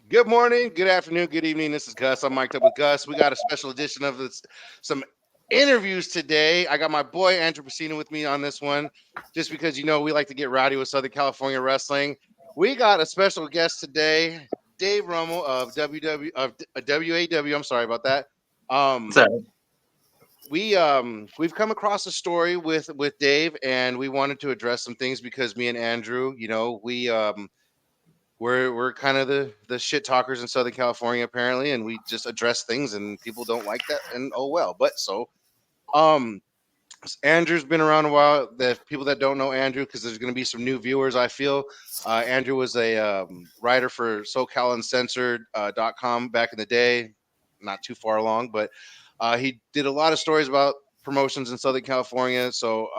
Good morning, good afternoon, good evening. This is Gus. I'm mic'd up with Gus. We got a special edition of some interviews today. I got my boy Andrew Pesina with me on this one, just because we like to get rowdy with Southern California wrestling. We got a special guest today, Dave Rummel of WAW. I'm sorry about that. Um, So, we've come across a story with Dave, and we wanted to address some things because me and Andrew, we're kind of the shit talkers in Southern California apparently, and we just address things, and people don't like that, and oh well. But um, Andrew's been around a while. The people that don't know Andrew, because there's going to be some new viewers, I feel. Andrew was a writer for SoCalUncensored.com back in the day, not too far along, but he did a lot of stories about promotions in Southern California. So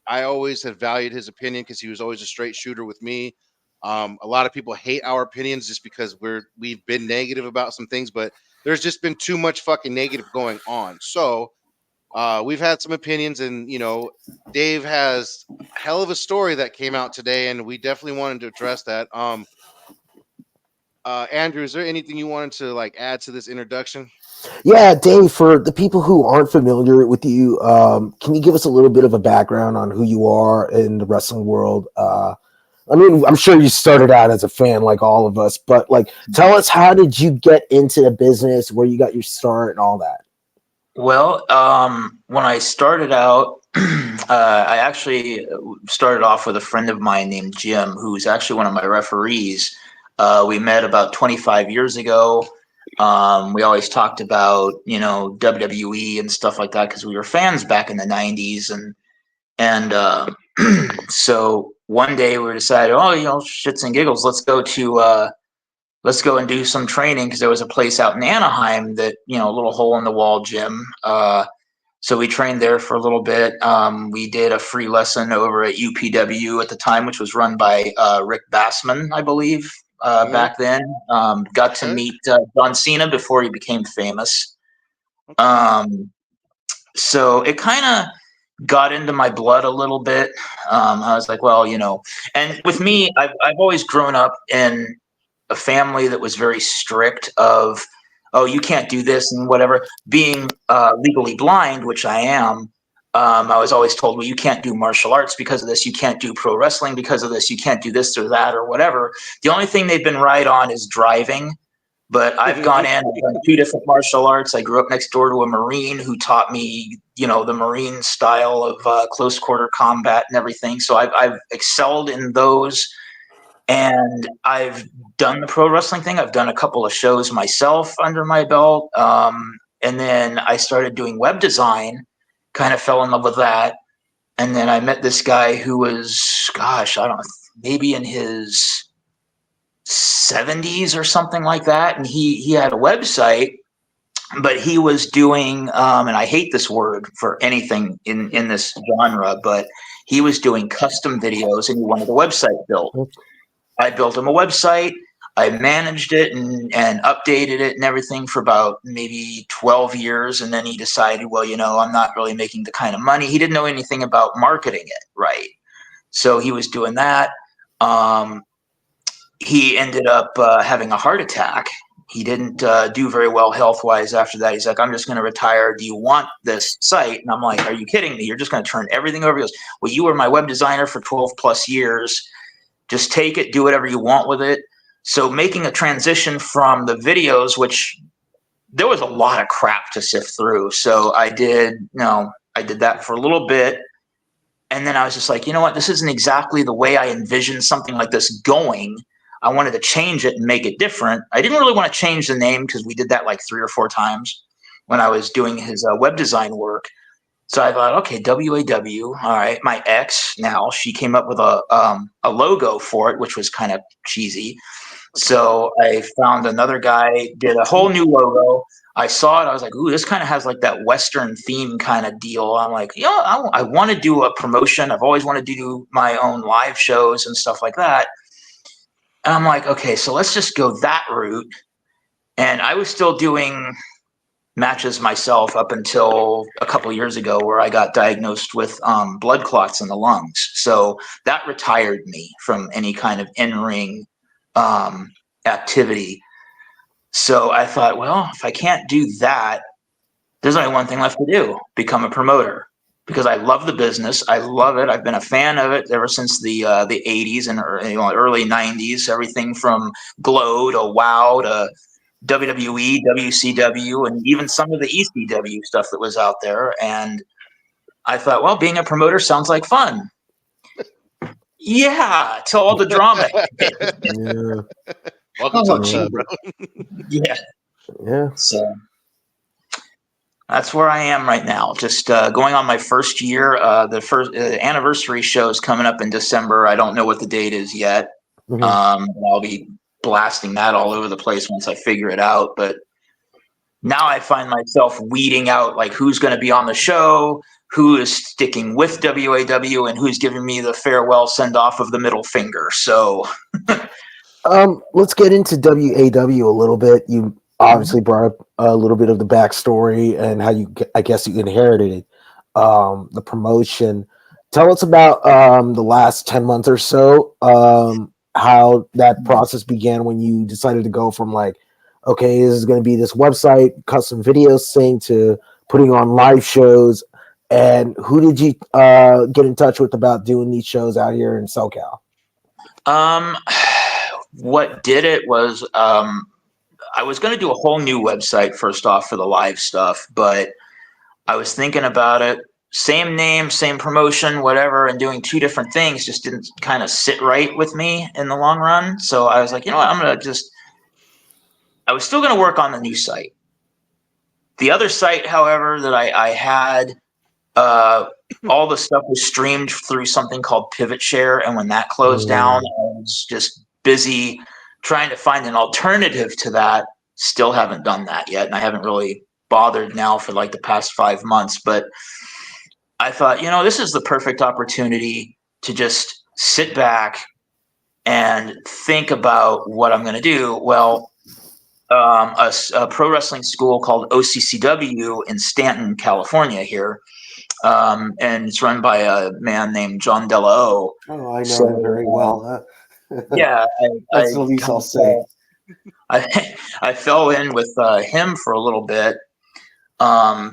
I always have valued his opinion because he was always a straight shooter with me. A lot of people hate our opinions just because we've been negative about some things, but there's just been too much fucking negative going on. So we've had some opinions, and Dave has a hell of a story that came out today, and we definitely wanted to address that. Andrew, is there anything you wanted to like add to this introduction? Yeah, Dave, for the people who aren't familiar with you, can you give us a little bit of a background on who you are in the wrestling world? I mean, I'm sure you started out as a fan like all of us, but like, tell us, how did you get into the business, where you got your start and all that? when I started out, I actually started off with a friend of mine named Jim, who's actually one of my referees. We met about 25 years ago. We always talked about, WWE and stuff like that because we were fans back in the 90s. And so one day we decided, oh, shits and giggles, let's go and do some training because there was a place out in Anaheim that, a little hole in the wall gym. So we trained there for a little bit. We did a free lesson over at UPW at the time, which was run by Rick Bassman, I believe, Mm-hmm. back then. Got to Okay. meet John Cena before he became famous. Okay. Um, so it kind of got into my blood a little bit. I was like, well, and with me, I've always grown up in a family that was very strict of, oh, you can't do this and whatever. Being legally blind, which I am, I was always told, well, you can't do martial arts because of this. You can't do pro wrestling because of this. You can't do this or that or whatever. The only thing they've been right on is driving. But I've gone in, I've done two different martial arts. I grew up next door to a Marine who taught me, the Marine style of close quarter combat and everything. So I've excelled in those, and I've done the pro wrestling thing. I've done a couple of shows myself under my belt. And then I started doing web design, kind of fell in love with that. And then I met this guy who was, gosh, I don't know, maybe in his 70s or something like that. And he had a website, but he was doing, and I hate this word for anything in this genre, but he was doing custom videos and he wanted a website built. I built him a website. I managed it and updated it and everything for about maybe 12 years. And then he decided, well, I'm not really making the kind of money. He didn't know anything about marketing it, right? So he was doing that. Um, he ended up having a heart attack. He didn't do very well health wise after that. He's like, I'm just going to retire. Do you want this site? And I'm like, are you kidding me? You're just going to turn everything over? He goes, well, you were my web designer for 12 plus years. Just take it, do whatever you want with it. So making a transition from the videos, which there was a lot of crap to sift through. So I did that for a little bit. And then I was just like, you know what? This isn't exactly the way I envisioned something like this going. I wanted to change it and make it different. I didn't really want to change the name because we did that like 3 or 4 times when I was doing his web design work. So I thought, okay, WAW. All right, my ex now, she came up with a logo for it, which was kind of cheesy. So I found another guy, did a whole new logo. I saw it. I was like, ooh, this kind of has like that Western theme kind of deal. I'm like, I want to do a promotion. I've always wanted to do my own live shows and stuff like that. And I'm like, okay, so let's just go that route. And I was still doing matches myself up until a couple of years ago, where I got diagnosed with blood clots in the lungs. So that retired me from any kind of in-ring activity. So I thought, well, if I can't do that, there's only one thing left to do: become a promoter. Because I love the business, I love it. I've been a fan of it ever since the '80s and early '90s. Everything from Glow to Wow to WWE, WCW, and even some of the ECW stuff that was out there. And I thought, well, being a promoter sounds like fun. Yeah, till all the drama. Yeah. Welcome to Oh, the Yeah. club, bro. yeah. Yeah. So that's where I am right now. Just going on my first year. The first anniversary show is coming up in December. I don't know what the date is yet. Mhm. I'll be blasting that all over the place once I figure it out. But now I find myself weeding out like who's going to be on the show, who is sticking with WAW, and who's giving me the farewell send off of the middle finger. So Let's get into WAW a little bit. You obviously brought up a little bit of the backstory and how you, I guess, you inherited the promotion. Tell us about the last 10 months or so, how that process began when you decided to go from like, okay, this is going to be this website, custom videos thing, to putting on live shows. And who did you get in touch with about doing these shows out here in SoCal? um, what did it was I was going to do a whole new website first off for the live stuff, but I was thinking about it. Same name, same promotion, whatever, and doing two different things just didn't kind of sit right with me in the long run. So I was like, you know what, I'm going to just, I was still going to work on the new site. The other site, however, that I had, uh, all the stuff was streamed through something called Pivot Share. And when that closed down, I was just busy trying to find an alternative to that. Still haven't done that yet. And I haven't really bothered now for like the past 5 months. But I thought, this is the perfect opportunity to just sit back and think about what I'm going to do. Well, a pro wrestling school called OCCW in Stanton, California, here, and it's run by a man named John Della. Oh, I know him very So well. yeah, That's the least I'll say. I fell in with him for a little bit.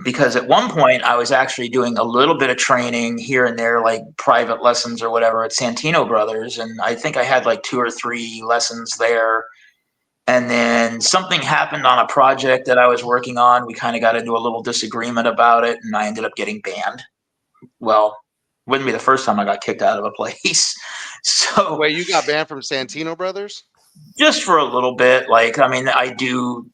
Because at one point I was actually doing a little bit of training here and there, like private lessons or whatever at Santino Brothers. And I think I had like 2 or 3 lessons there. And then something happened on a project that I was working on. We kind of got into a little disagreement about it, and I ended up getting banned. Well, wouldn't be the first time I got kicked out of a place. So Wait, you got banned from Santino Brothers? just for a little bit, like, I mean, I do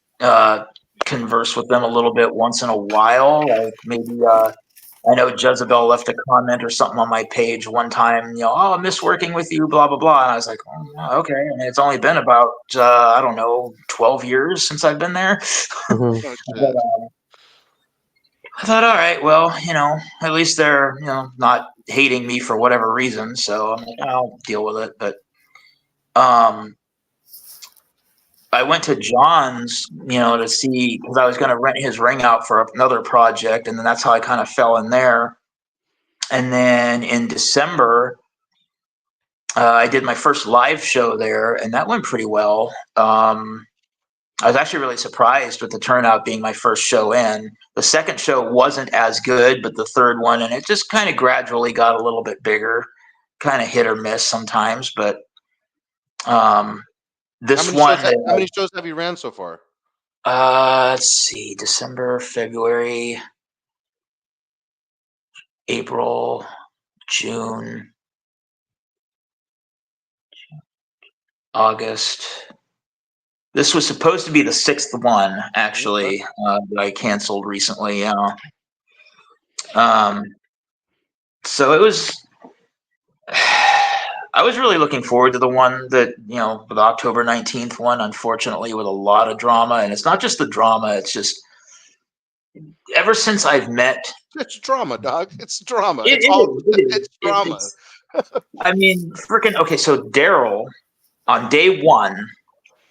converse with them a little bit once in a while. Like maybe I know Jezebel left a comment or something on my page one time, oh, I miss working with you, blah, blah, blah. And I was like, oh, okay. I mean, it's only been about, I don't know, 12 years since I've been there. Mhm. Oh, But, shit. I thought, all right, well, at least they're, not hating me for whatever reason. So I'm like, I'll deal with it. But um, I went to John's, to see, because I was going to rent his ring out for another project. And then that's how I kind of fell in there. And then in December, I did my first live show there, and that went pretty well. I was actually really surprised with the turnout being my first show in. The second show wasn't as good, but the third one, and it just kind of gradually got a little bit bigger, kind of hit or miss sometimes. But this one, How many shows have you ran so far? let's see, December, February, April, June, August. This was supposed to be the 6th one, actually, that I canceled recently. So it was. I was really looking forward to the one that, the October 19th one, unfortunately, with a lot of drama. And it's not just the drama, it's just ever since I've met. It's drama, dog. It's drama. It It's all. is. It is. It's drama. I mean, freaking. Okay, so Daryl on day one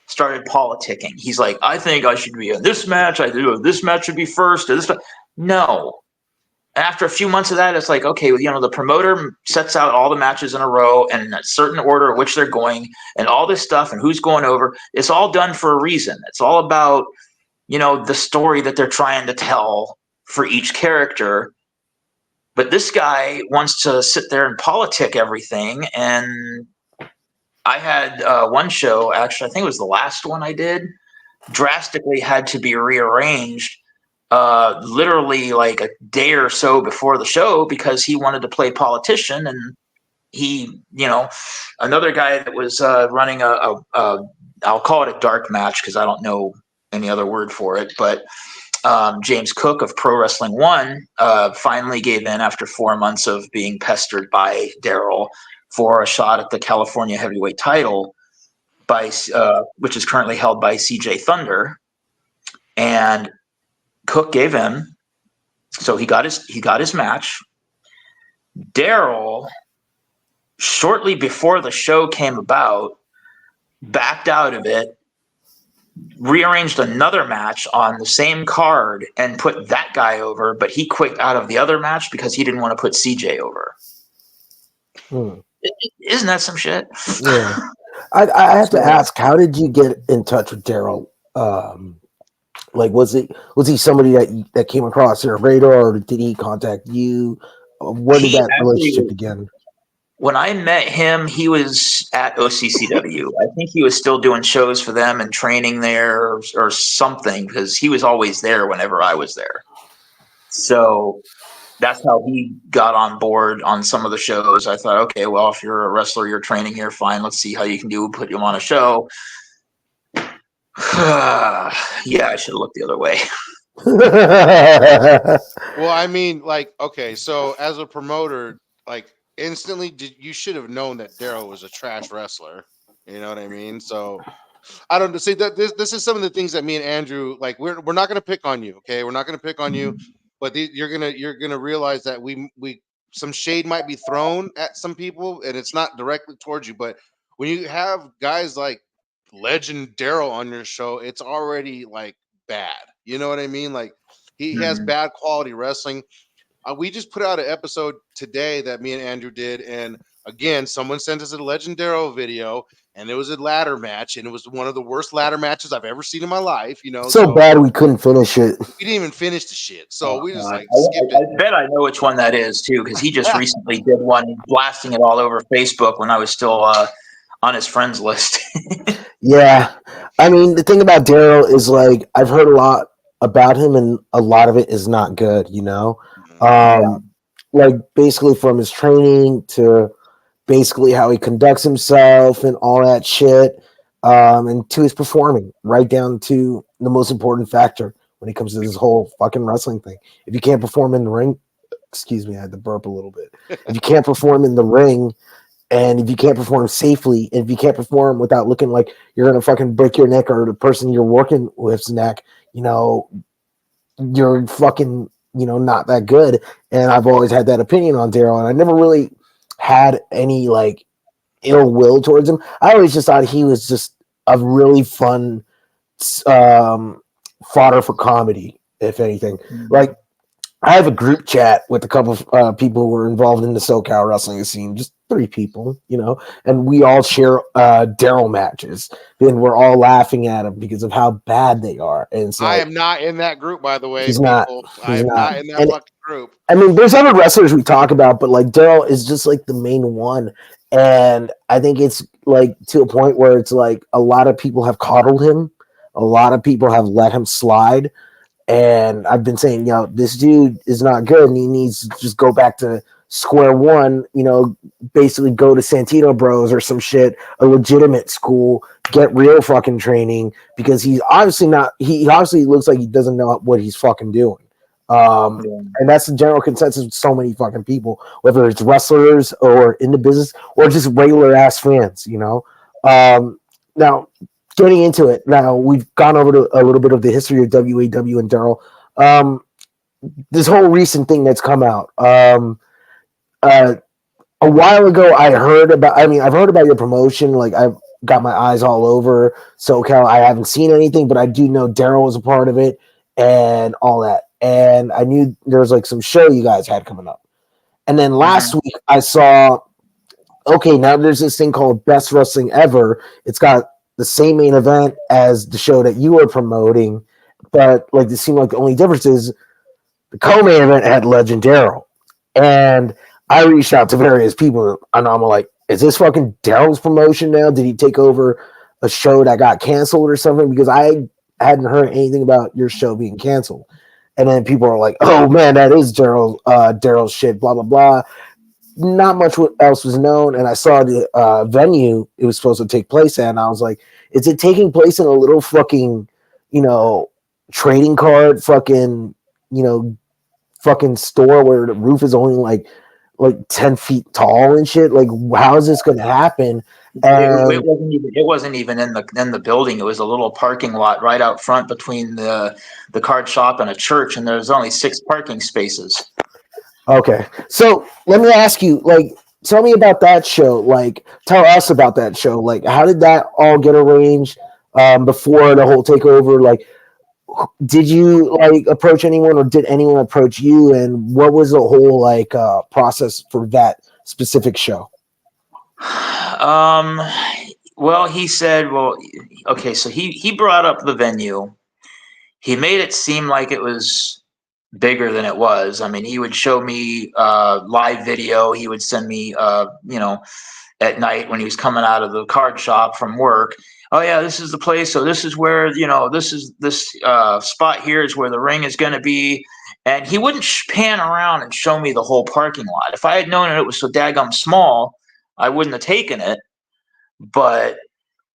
started politicking. He's like, I think I should be in this match. I do. This match should be first. Or this. No. after a few months of that, it's like, okay, the promoter sets out all the matches in a row and in a certain order of which they're going and all this stuff and who's going over. It's all done for a reason. It's all about, the story that they're trying to tell for each character. But this guy wants to sit there and politic everything. And I had one show, actually, I think it was the last one I did, drastically had to be rearranged literally like a day or so before the show because he wanted to play politician. And he, another guy that was running I'll call it a dark match because I don't know any other word for it, but James Cook of Pro Wrestling One finally gave in after 4 months of being pestered by Daryl for a shot at the California heavyweight title which is currently held by CJ Thunder. And Cook gave in, so he got his match. Daryl, shortly before the show came about, backed out of it, rearranged another match on the same card and put that guy over, but he quit out of the other match because he didn't want to put CJ over. Isn't that some shit? Yeah. I have to ask, how did you get in touch with Daryl? Like, was he somebody that came across your radar, or did he contact you? Where did that relationship begin? When I met him, he was at OCCW. I think he was still doing shows for them and training there or something because he was always there whenever I was there. So that's how he got on board on some of the shows. I thought, okay, well, if you're a wrestler, you're training here, fine. Let's see how you can do. Put you on a show. Yeah, I should have looked the other way. Well, I mean, like, okay, so as a promoter, like, instantly, you should have known that Daryl was a trash wrestler. You know what I mean? So I don't see that this is some of the things that me and Andrew, like, we're not going to pick on you, okay? We're not going to pick on you, but you're gonna realize that we some shade might be thrown at some people, and it's not directly towards you. But when you have guys like Legend Daryl on your show, it's already like bad. You know what I mean? Like, he has bad quality wrestling. We just put out an episode today that me and Andrew did, and again, someone sent us a Legend Daryl video, and it was a ladder match, and it was one of the worst ladder matches I've ever seen in my life. So bad we couldn't finish it. We didn't even finish the shit, so we just like skip it. I bet I know which one that is too, because he just recently did one blasting it all over Facebook when I was still on his friends list. Yeah, I mean, the thing about Daryl is, like, I've heard a lot about him, and a lot of it is not good. Like, basically from his training to basically how he conducts himself and all that shit, and to his performing, right down to the most important factor when it comes to this whole fucking wrestling thing. If you can't perform in the ring, excuse me, I had to burp a little bit. If you can't perform in the ring, and if you can't perform safely, and if you can't perform without looking like you're gonna fucking break your neck or the person you're working with's neck, you're fucking, not that good. And I've always had that opinion on Daryl, and I never really had any like ill will towards him. I always just thought he was just a really fun fodder for comedy, if anything. Like, I have a group chat with a couple of people who are involved in the SoCal wrestling scene, just 3 people, and we all share Daryl matches, and we're all laughing at them because of how bad they are. And so I am not in that group, by the way. He's people. not. I am not in that fucking group. I mean, there's other wrestlers we talk about, but like Daryl is just like the main one. And I think it's like to a point where it's like a lot of people have coddled him. A lot of people have let him slide. And I've been saying, this dude is not good, and he needs to just go back to square one, basically go to Santino Bros or some shit, a legitimate school, get real fucking training, because he's obviously not, he obviously looks like he doesn't know what he's fucking doing. And that's the general consensus with so many fucking people, whether it's wrestlers or in the business or just regular ass fans, now, getting into it now, we've gone over to a little bit of the history of WAW and Daryl. This whole recent thing that's come out. A while ago, I've heard about your promotion. Like, I've got my eyes all over SoCal. I haven't seen anything, but I do know Daryl was a part of it and all that. and I knew there was like some show you guys had coming up. And then last week I saw, okay, now there's this thing called Best Wrestling Ever. It's got the same main event as the show that you were promoting, but like it seemed like the only difference is the co-main event had Legend Daryl. And I reached out to various people, and I'm like, is this fucking Daryl's promotion now? Did he take over a show that got canceled or something? Because I hadn't heard anything about your show being canceled. And then people are like, oh man, that is Daryl's shit, blah, blah, blah. Not much else was known. And I saw the venue it was supposed to take place at, and I was like, is it taking place in a little fucking, trading card fucking, fucking store where the roof is only like 10 feet tall and shit? Like, how is this going to happen? It wasn't even in the building. It was a little parking lot right out front between the card shop and a church, and there's only 6 parking spaces. Okay, so let me ask you, like, tell me about that show. Like, tell us about that show. Like, how did that all get arranged before the whole takeover? Like, did you like approach anyone, or did anyone approach you? And what was the whole like process for that specific show? Well, he said, okay, so he brought up the venue. He made it seem like it was bigger than it was. I mean, he would show me live video. He would send me, at night when he was coming out of the card shop from work. Oh yeah, this is the place. So this is where, this spot here is where the ring is going to be. And he wouldn't pan around and show me the whole parking lot. If I had known it was so daggum small, I wouldn't have taken it. But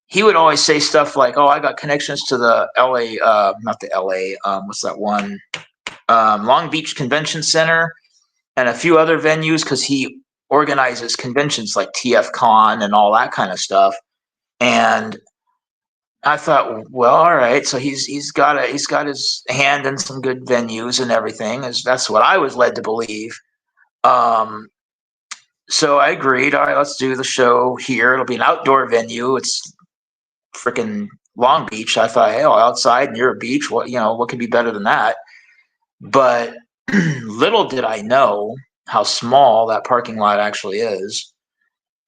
he would always say stuff like, oh, I got connections to the LA, not the LA, what's that one? Long Beach Convention Center and a few other venues, because he organizes conventions like TF Con and all that kind of stuff. And I thought, well, all right, so he's got his hand in some good venues and everything. That's what I was led to believe. So I agreed. All right, let's do the show here. It'll be an outdoor venue. It's freaking Long Beach. I thought, hell, outside near a beach. What could be better than that? But little did I know how small that parking lot actually is.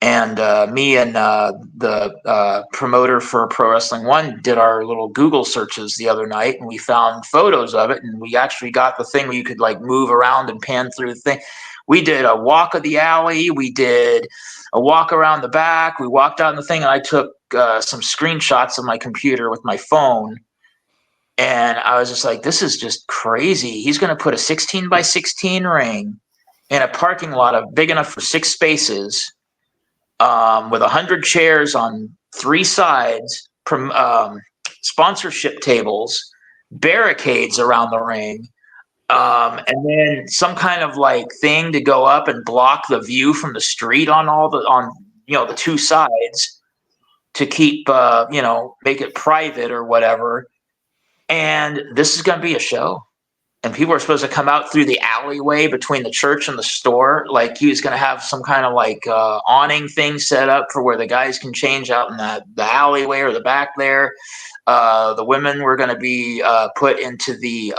And me and the promoter for Pro Wrestling One did our little Google searches the other night, and we found photos of it. And we actually got the thing where you could like move around and pan through the thing. We did a walk of the alley. We did a walk around the back. We walked out in the thing, and I took some screenshots of my computer with my phone. And I was just like, this is just crazy. He's going to put a 16 by 16 ring in a parking lot big enough for 6 spaces, with 100 chairs on 3 sides, sponsorship tables, barricades around the ring, and then some kind of like thing to go up and block the view from the street on the 2 sides to keep make it private or whatever. And this is going to be a show. And people are supposed to come out through the alleyway between the church and the store. Like he was going to have some kind of like awning thing set up for where the guys can change out in the alleyway or the back there. The women were going to be put into the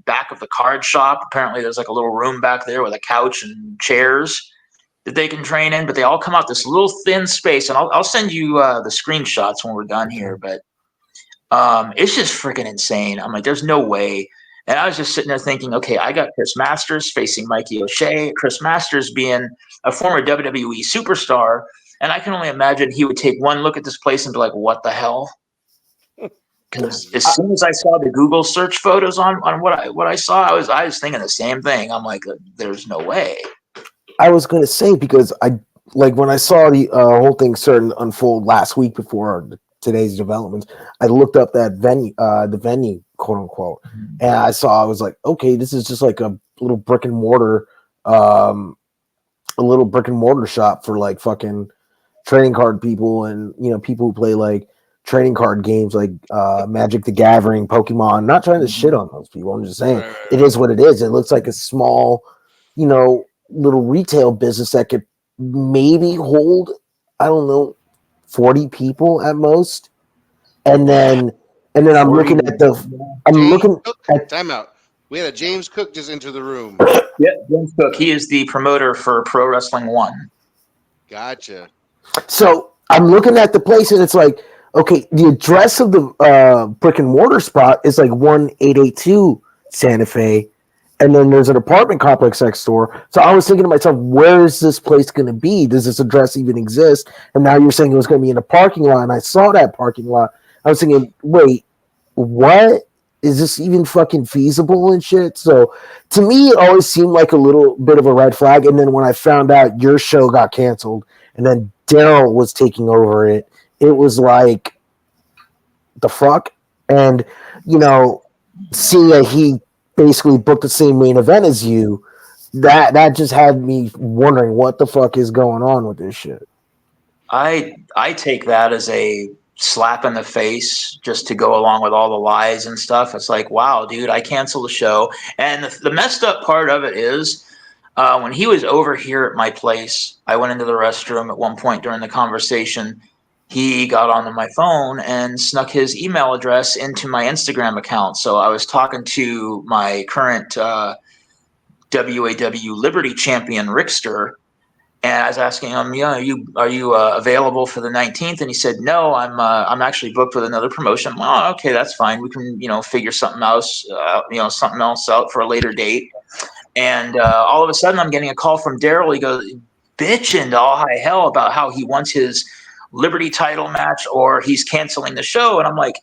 back of the card shop. Apparently there's like a little room back there with a couch and chairs that they can train in. But they all come out this little thin space. And I'll send you the screenshots when we're done here. But it's just freaking insane. I'm like, there's no way. And I was just sitting there thinking, okay, I got Chris Masters facing Mikey O'Shea, Chris Masters being a former WWE superstar. And I can only imagine he would take one look at this place and be like, what the hell? Because as soon as I saw the Google search photos on what I saw, I was thinking the same thing. I'm like, there's no way. I was going to say, because when I saw the whole thing starting to unfold last week before today's developments, I looked up that venue, the venue, quote unquote, and I was like, okay, this is just like a little brick and mortar shop for like fucking trading card people and people who play like trading card games like Magic the Gathering, Pokemon. Not trying to shit on those people. I'm just saying it is what it is. It looks like a small, little retail business that could maybe hold, I don't know, 40 people at most. And then I'm looking at Time out. We had a James Cook just enter the room. Yeah, James Cook. He is the promoter for Pro Wrestling One. Gotcha. So I'm looking at the place, and it's like, okay, the address of the brick and mortar spot is like 1882 Santa Fe, and then there's an apartment complex next door. So I was thinking to myself, where is this place going to be? Does this address even exist? And now you're saying it was going to be in a parking lot, and I saw that parking lot. I was thinking, wait, what? Is this even fucking feasible and shit? So to me, it always seemed like a little bit of a red flag. And then when I found out your show got canceled, and then Daryl was taking over it, it was like, the fuck? And, you know, seeing that he basically booked the same main event as you, that just had me wondering what the fuck is going on with this shit. I take that as a slap in the face just to go along with all the lies and stuff. It's like, wow, dude, I canceled the show. And the messed up part of it is when he was over here at my place, I went into the restroom at one point during the conversation. He got onto my phone and snuck his email address into my Instagram account. So I was talking to my current WAW Liberty champion, Rickster, and I was asking him, are you available for the 19th? And he said, no, I'm actually booked with another promotion. Oh, okay, that's fine. We can figure something else out for a later date. And all of a sudden, I'm getting a call from Daryl. He goes bitching to all high hell about how he wants his Liberty title match or he's canceling the show. And I'm like,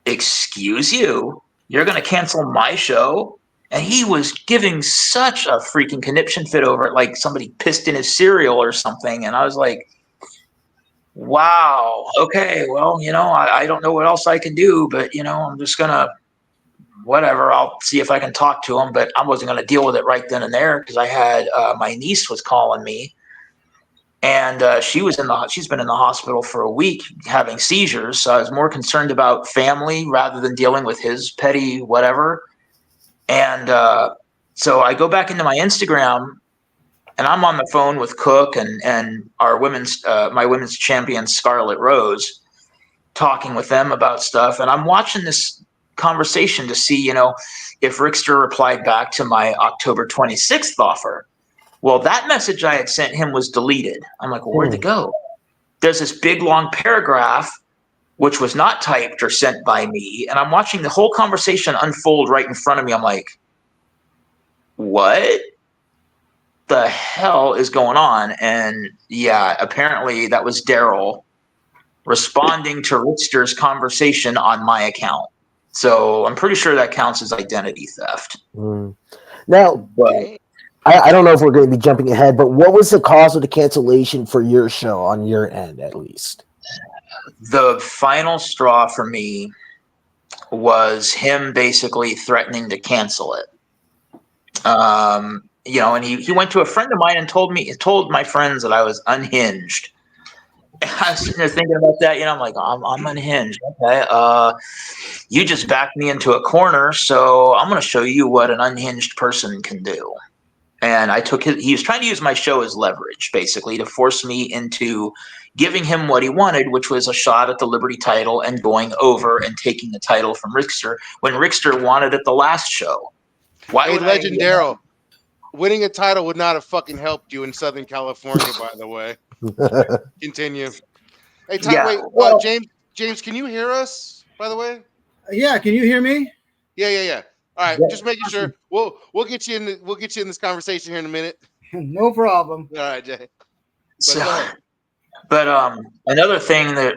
excuse you, you're going to cancel my show? And he was giving such a freaking conniption fit over it, like somebody pissed in his cereal or something. And I was like, wow, okay, well, I don't know what else I can do, but, I'm just going to, whatever, I'll see if I can talk to him. But I wasn't going to deal with it right then and there because I had my niece was calling me. And she's been in the hospital for a week having seizures. So I was more concerned about family rather than dealing with his petty whatever. And so I go back into my Instagram, and I'm on the phone with Cook and our my women's champion Scarlett Rose, talking with them about stuff. And I'm watching this conversation to see, if Rickster replied back to my October 26th offer. Well, that message I had sent him was deleted. I'm like, well, where'd it go? There's this big long paragraph which was not typed or sent by me, and I'm watching the whole conversation unfold right in front of me. I'm like, what the hell is going on? And yeah, apparently that was Daryl responding to Rickster's conversation on my account. So I'm pretty sure that counts as identity theft. Now, But I don't know if we're going to be jumping ahead, but what was the cause of the cancellation for your show on your end, at least? the final straw for me was him basically threatening to cancel it. And he went to a friend of mine and told my friends that I was unhinged. And I was sitting there thinking about that, I'm like, I'm unhinged. Okay. You just backed me into a corner, so I'm going to show you what an unhinged person can do. And he was trying to use my show as leverage, basically, to force me into giving him what he wanted, which was a shot at the Liberty title and going over and taking the title from Rickster when Rickster wanted it the last show. Hey, Legend Daryl, winning a title would not have fucking helped you in Southern California, by the way. Continue. Hey, James, can you hear us, by the way? Yeah, can you hear me? Yeah. All right, just making sure. We'll get you in this conversation here in a minute. No problem. All right, Jay. But another thing that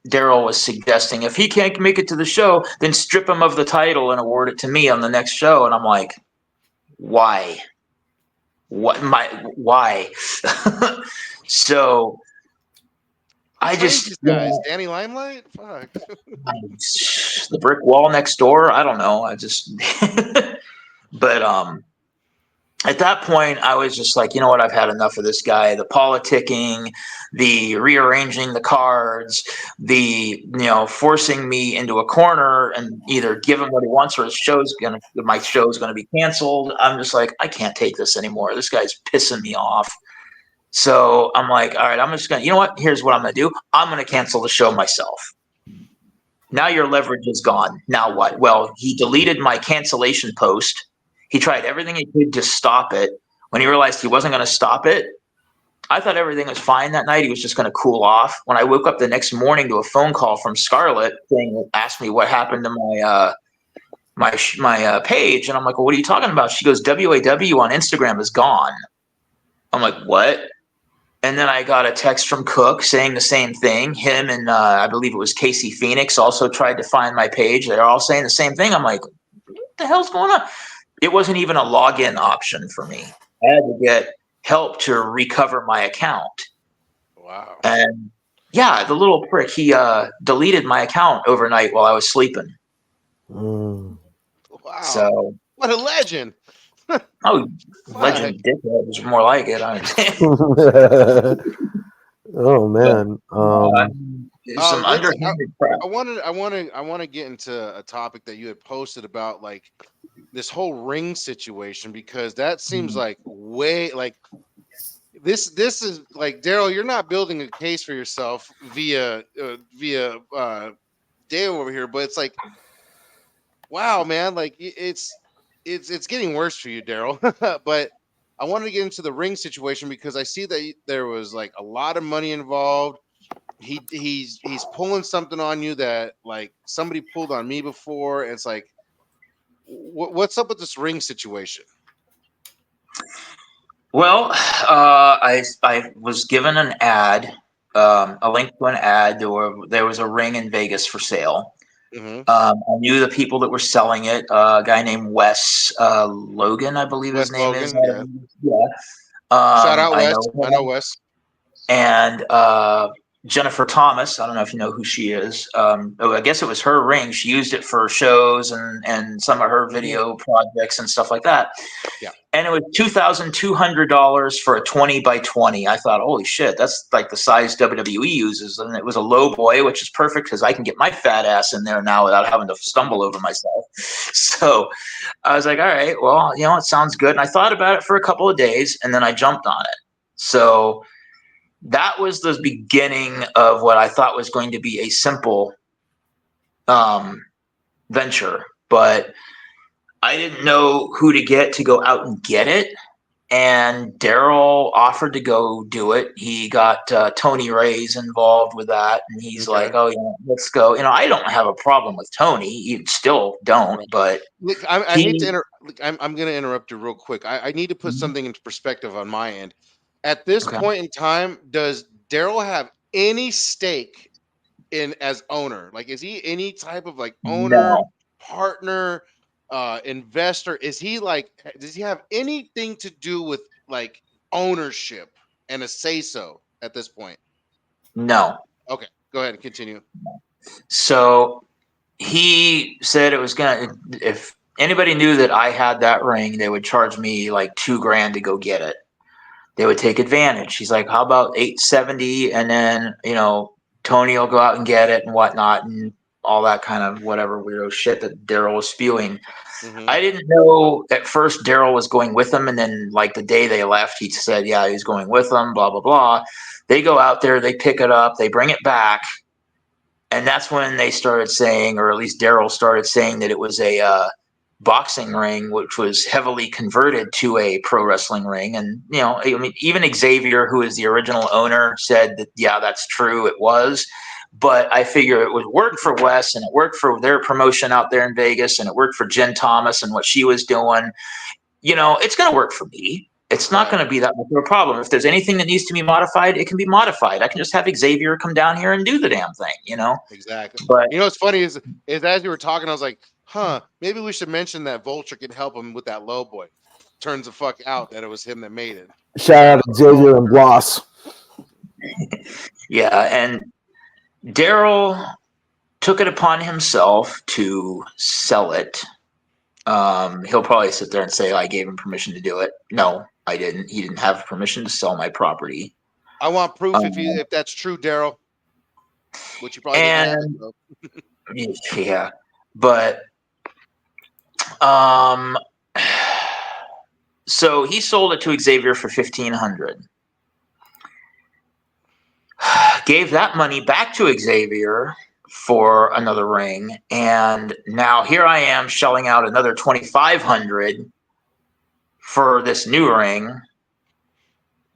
Daryl was suggesting, if he can't make it to the show, then strip him of the title and award it to me on the next show. And I'm like, why? Why? So I just guys, Danny Limelight, fuck. The brick wall next door. I don't know. But at that point, I was just like, you know what? I've had enough of this guy. The politicking, the rearranging the cards, the forcing me into a corner and either give him what he wants or my show's gonna be canceled. I'm just like, I can't take this anymore. This guy's pissing me off. So I'm like, all right, I'm just gonna. You know what? Here's what I'm gonna do. I'm gonna cancel the show myself. Now your leverage is gone. Now what? Well, he deleted my cancellation post. He tried everything he could to stop it. When he realized he wasn't going to stop it, I thought everything was fine that night. He was just going to cool off. When I woke up the next morning to a phone call from Scarlett saying, asked me what happened to my page, and I'm like, well, what are you talking about? She goes, WAW on Instagram is gone. I'm like, what? And then I got a text from Cook saying the same thing. Him and I believe it was Casey Phoenix also tried to find my page. They're all saying the same thing. I'm like, what the hell's going on? It wasn't even a login option for me. I had to get help to recover my account. Wow. And yeah, the little prick, he deleted my account overnight while I was sleeping. Mm. Wow. So, What a legend. oh, legend dickhead is more like it. Oh man. Some Let's. underhanded crap. I want to get into a topic that you had posted about, like this whole ring situation, because that seems like way like this is like, Daryl, you're not building a case for yourself via Dale over here, but it's like, wow, man, like it's getting worse for you, Daryl. But I wanted to get into the ring situation because I see that there was like a lot of money involved. He's pulling something on you that like somebody pulled on me before. And it's like, what's up with this ring situation? Well, I was given an ad, a link to an ad. There was a ring in Vegas for sale. Mm-hmm. I knew the people that were selling it. A guy named Wes Logan, I believe his Wes name is. Logan, yeah. Yeah. Shout out I Wes. know I know him. Wes. And Jennifer Thomas. I don't know if you know who she is. I guess it was her ring. She used it for shows and some of her video projects and stuff like that. Yeah. And it was $2,200 for a 20 by 20. I thought, holy shit, that's like the size WWE uses. And it was a low boy, which is perfect because I can get my fat ass in there now without having to stumble over myself. So I was like, all right, well, it sounds good. And I thought about it for a couple of days and then I jumped on it. So that was the beginning of what I thought was going to be a simple venture. But I didn't know who to get to go out and get it. And Daryl offered to go do it. He got Tony Ray's involved with that. And he's like, Okay. oh, let's go. I don't have a problem with Tony. You still don't. But Look, I hate to he, I'm going to interrupt you real quick. I need to put something into perspective on my end. At this okay. point in time, does Daryl have any stake in as owner? Like, is he any type of like owner, No, partner, investor? Is he like, does he have anything to do with like ownership and a say so at this point? no. Okay, go ahead and continue. So he said it was going to, if anybody knew that I had that ring, they would charge me like $2,000 to go get it. They would take advantage. He's like, how about 870? And then, Tony will go out and get it and whatnot and all that kind of whatever weirdo shit that Daryl was spewing. Mm-hmm. I didn't know at first Daryl was going with them. And then like the day they left, he said, yeah, he's going with them, blah, blah, blah. They go out there, they pick it up, they bring it back. And that's when they started saying, or at least Daryl started saying, that it was a boxing ring, which was heavily converted to a pro wrestling ring. And, I mean, even Xavier, who is the original owner, said that, yeah, that's true. It was. But I figure it would work for Wes and it worked for their promotion out there in Vegas and it worked for Jen Thomas and what she was doing. It's going to work for me. It's not Right. going to be that much of a problem. If there's anything that needs to be modified, it can be modified. I can just have Xavier come down here and do the damn thing. Exactly. But What's funny is as you were talking, I was like, maybe we should mention that Vulture can help him with that low boy. Turns the fuck out that it was him that made it. Shout out to Xavier and Bloss. yeah, and Daryl took it upon himself to sell it. He'll probably sit there and say I gave him permission to do it. No, I didn't. He didn't have permission to sell my property. I want proof Um, if that's true, Daryl. Which you probably didn't have it. and So. yeah, but um, so he sold it to Xavier for $1,500. Gave that money back to Xavier for another ring, and now here I am shelling out another $2,500 for this new ring.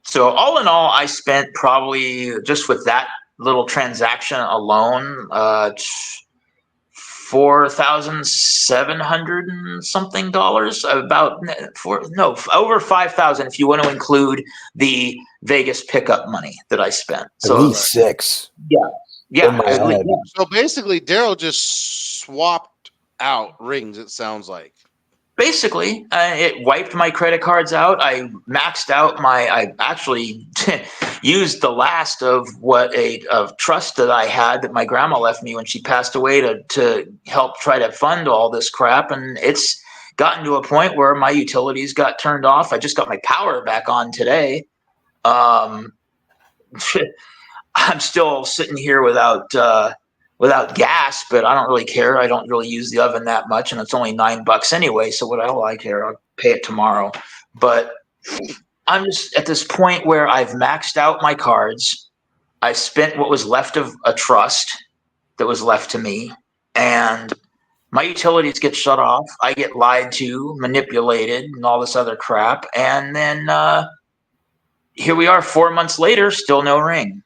So all in all, I spent probably just with that little transaction alone, $4,700 and something dollars. About over 5,000 if you want to include the Vegas pickup money that I spent. At So least 6. yeah, in my at least, head. yeah. So basically, Daryl just swapped out rings. It sounds like. Basically, it wiped my credit cards out. I maxed out I actually used the last of of trust that I had that my grandma left me when she passed away to help try to fund all this crap. And it's gotten to a point where my utilities got turned off. I just got my power back on today. I'm still sitting here without gas, but I don't really care. I don't really use the oven that much, and it's only $9 anyway. So what I care, I'll pay it tomorrow. But I'm just at this point where I've maxed out my cards. I spent what was left of a trust that was left to me, and my utilities get shut off. I get lied to, manipulated, and all this other crap. And then here we are 4 months later, still no ring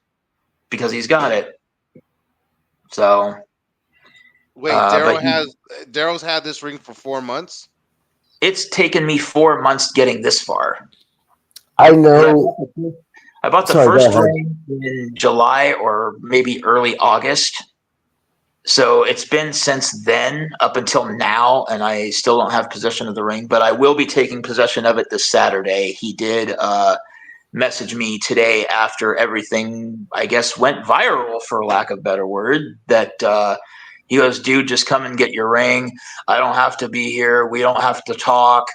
because he's got it. So Wait, Daryl's had this ring for 4 months. it's taken me 4 months getting this far. I know. I bought the first ring in July or maybe early August. So it's been since then up until now, and I still don't have possession of the ring, but I will be taking possession of it this Saturday. He did message me today after everything, I guess, went viral, for lack of a better word, that he goes, dude, just come and get your ring. I don't have to be here. We don't have to talk.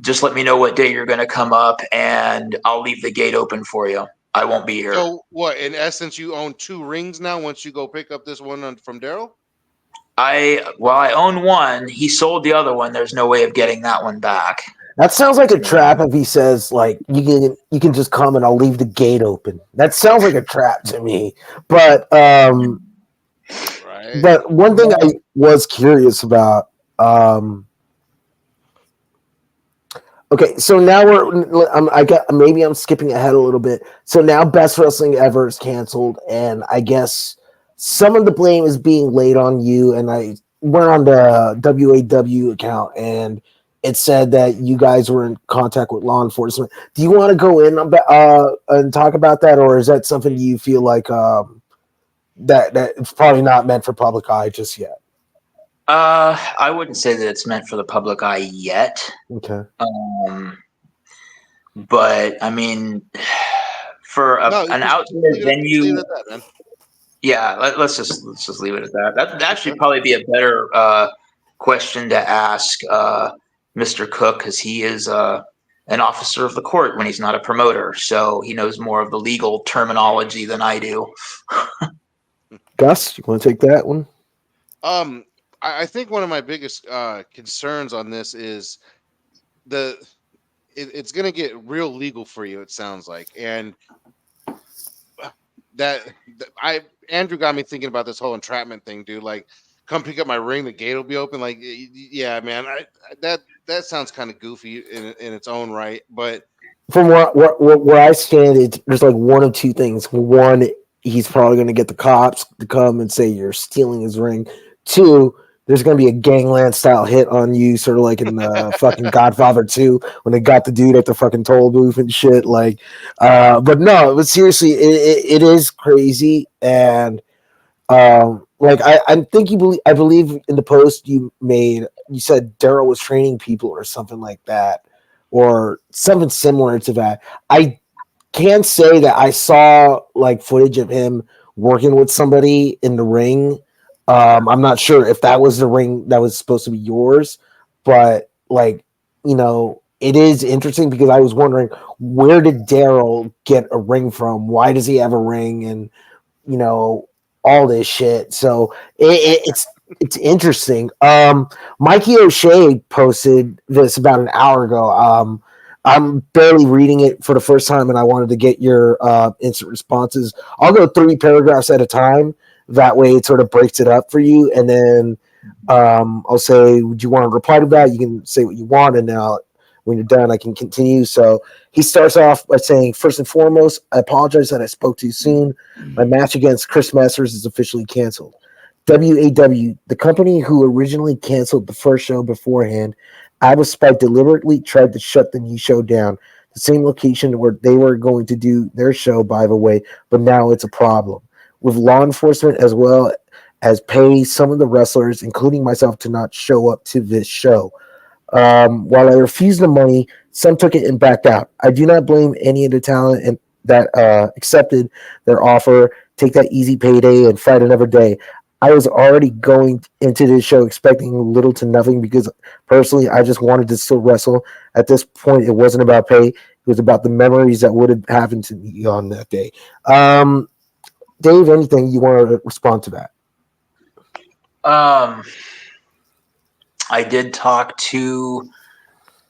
Just let me know what day you're going to come up, and I'll leave the gate open for you. I won't be here. So what? In essence, you own 2 rings now. Once you go pick up this one from Daryl. I own one. He sold the other one. There's no way of getting that one back. That sounds like a trap if he says, like, you can just come and I'll leave the gate open. That sounds like a trap to me. But Right. But one thing I was curious about, okay, so now maybe I'm skipping ahead a little bit. So now Best Wrestling Ever is canceled, and I guess some of the blame is being laid on you. And I went on the WAW account, and it said that you guys were in contact with law enforcement. Do you want to go in and talk about that, or is that something you feel like that it's probably not meant for public eye just yet? I wouldn't say that it's meant for the public eye yet. Okay. But I mean, for an outdoor venue, yeah, let's just leave it at that. That should probably be a better question to ask Mr. Cook, because he is an officer of the court when he's not a promoter, so he knows more of the legal terminology than I do. Gus, you want to take that one? I think one of my biggest concerns on this is it's going to get real legal for you. It sounds like, and Andrew got me thinking about this whole entrapment thing, dude. Like, come pick up my ring, the gate will be open. Like, yeah, man, that sounds kind of goofy in its own right. But from where I stand, there's like one of two things. One, he's probably going to get the cops to come and say you're stealing his ring. Two, there's going to be a gangland style hit on you, sort of like in the fucking Godfather 2 when they got the dude at the fucking toll booth and shit. Like, but no, but seriously, it is crazy. And like I think I believe in the post you made, you said Daryl was training people or something like that, or something similar to that. I can't say that I saw like footage of him working with somebody in the ring. I'm not sure if that was the ring that was supposed to be yours, but like, it is interesting because I was wondering, where did Daryl get a ring from? Why does he have a ring? And, all this shit. So it's interesting. Mikey O'Shea posted this about an hour ago. I'm barely reading it for the first time, and I wanted to get your instant responses. I'll go 3 paragraphs at a time. That way, it sort of breaks it up for you, and then I'll say, "Would you want to reply to that?" You can say what you want, and now when you're done, I can continue. So he starts off by saying, "First and foremost, I apologize that I spoke too soon. My match against Chris Masters is officially canceled. WAW, the company who originally canceled the first show beforehand, out of spite deliberately tried to shut the new show down. The same location where they were going to do their show, by the way, but now it's a problem. With law enforcement as well as pay some of the wrestlers, including myself, to not show up to this show. While I refused the money, some took it and backed out. I do not blame any of the talent and that accepted their offer, take that easy payday, and fight another day. I was already going into this show expecting little to nothing because personally, I just wanted to still wrestle. At this point, it wasn't about pay; it was about the memories that would have happened to me on that day. Um, Dave, anything you want to respond to that? I did talk to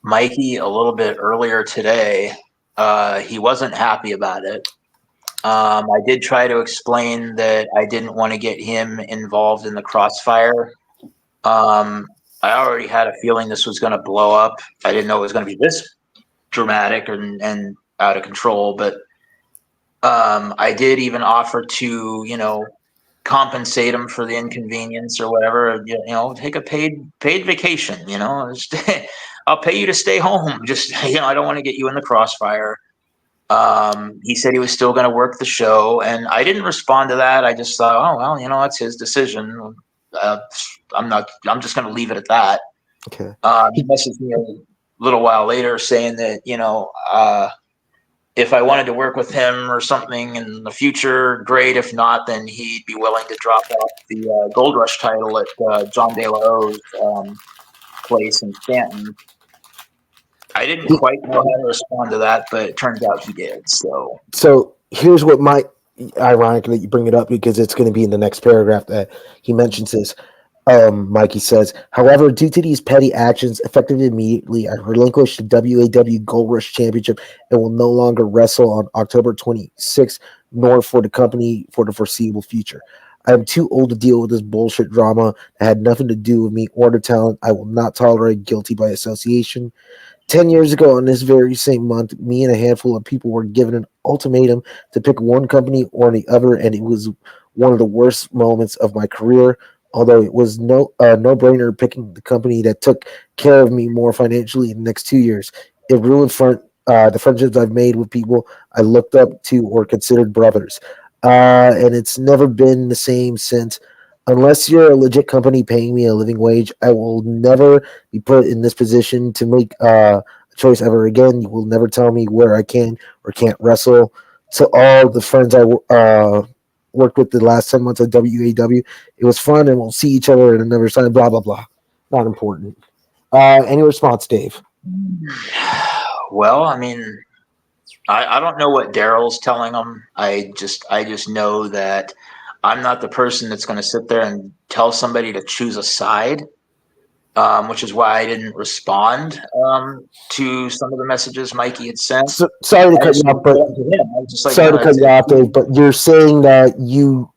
Mikey a little bit earlier today. He wasn't happy about it. I did try to explain that I didn't want to get him involved in the crossfire. I already had a feeling this was going to blow up. I didn't know it was going to be this dramatic and out of control, but I did even offer to, compensate him for the inconvenience or whatever. Take a paid vacation. I'll pay you to stay home. Just I don't want to get you in the crossfire. He said he was still going to work the show, and I didn't respond to that. I just thought, oh well, that's his decision. I'm just going to leave it at that. Okay. He messaged me a little while later saying that if I wanted to work with him or something in the future, great. If not, then he'd be willing to drop off the Gold Rush title at John De La Ho's place in Stanton. I didn't quite know how to respond to that, but it turns out he did. So here's what might ironic that you bring it up because it's going to be in the next paragraph that he mentions this. Mikey says, however, due to these petty actions, effective immediately, I relinquished the WAW Gold Rush Championship and will no longer wrestle on October 26th, nor for the company for the foreseeable future. I am too old to deal with this bullshit drama that had nothing to do with me or the talent. I will not tolerate guilty by association. 10 years ago, on this very same month, me and a handful of people were given an ultimatum to pick one company or the other, and it was one of the worst moments of my career. Although it was no-brainer picking the company that took care of me more financially in the next 2 years. It ruined the friendships I've made with people I looked up to or considered brothers. And it's never been the same since. Unless you're a legit company paying me a living wage, I will never be put in this position to make a choice ever again. You will never tell me where I can or can't wrestle. To all the friends I worked with the last 10 months at WAW, it was fun, and we'll see each other at another time. Blah blah blah. Not important. Any response, Dave? Well, I mean, I don't know what Daryl's telling him. I just know that I'm not the person that's going to sit there and tell somebody to choose a side, which is why I didn't respond to some of the messages Mikey had sent. Sorry to cut you off, but sorry to cut you off, Dave. But you're saying that you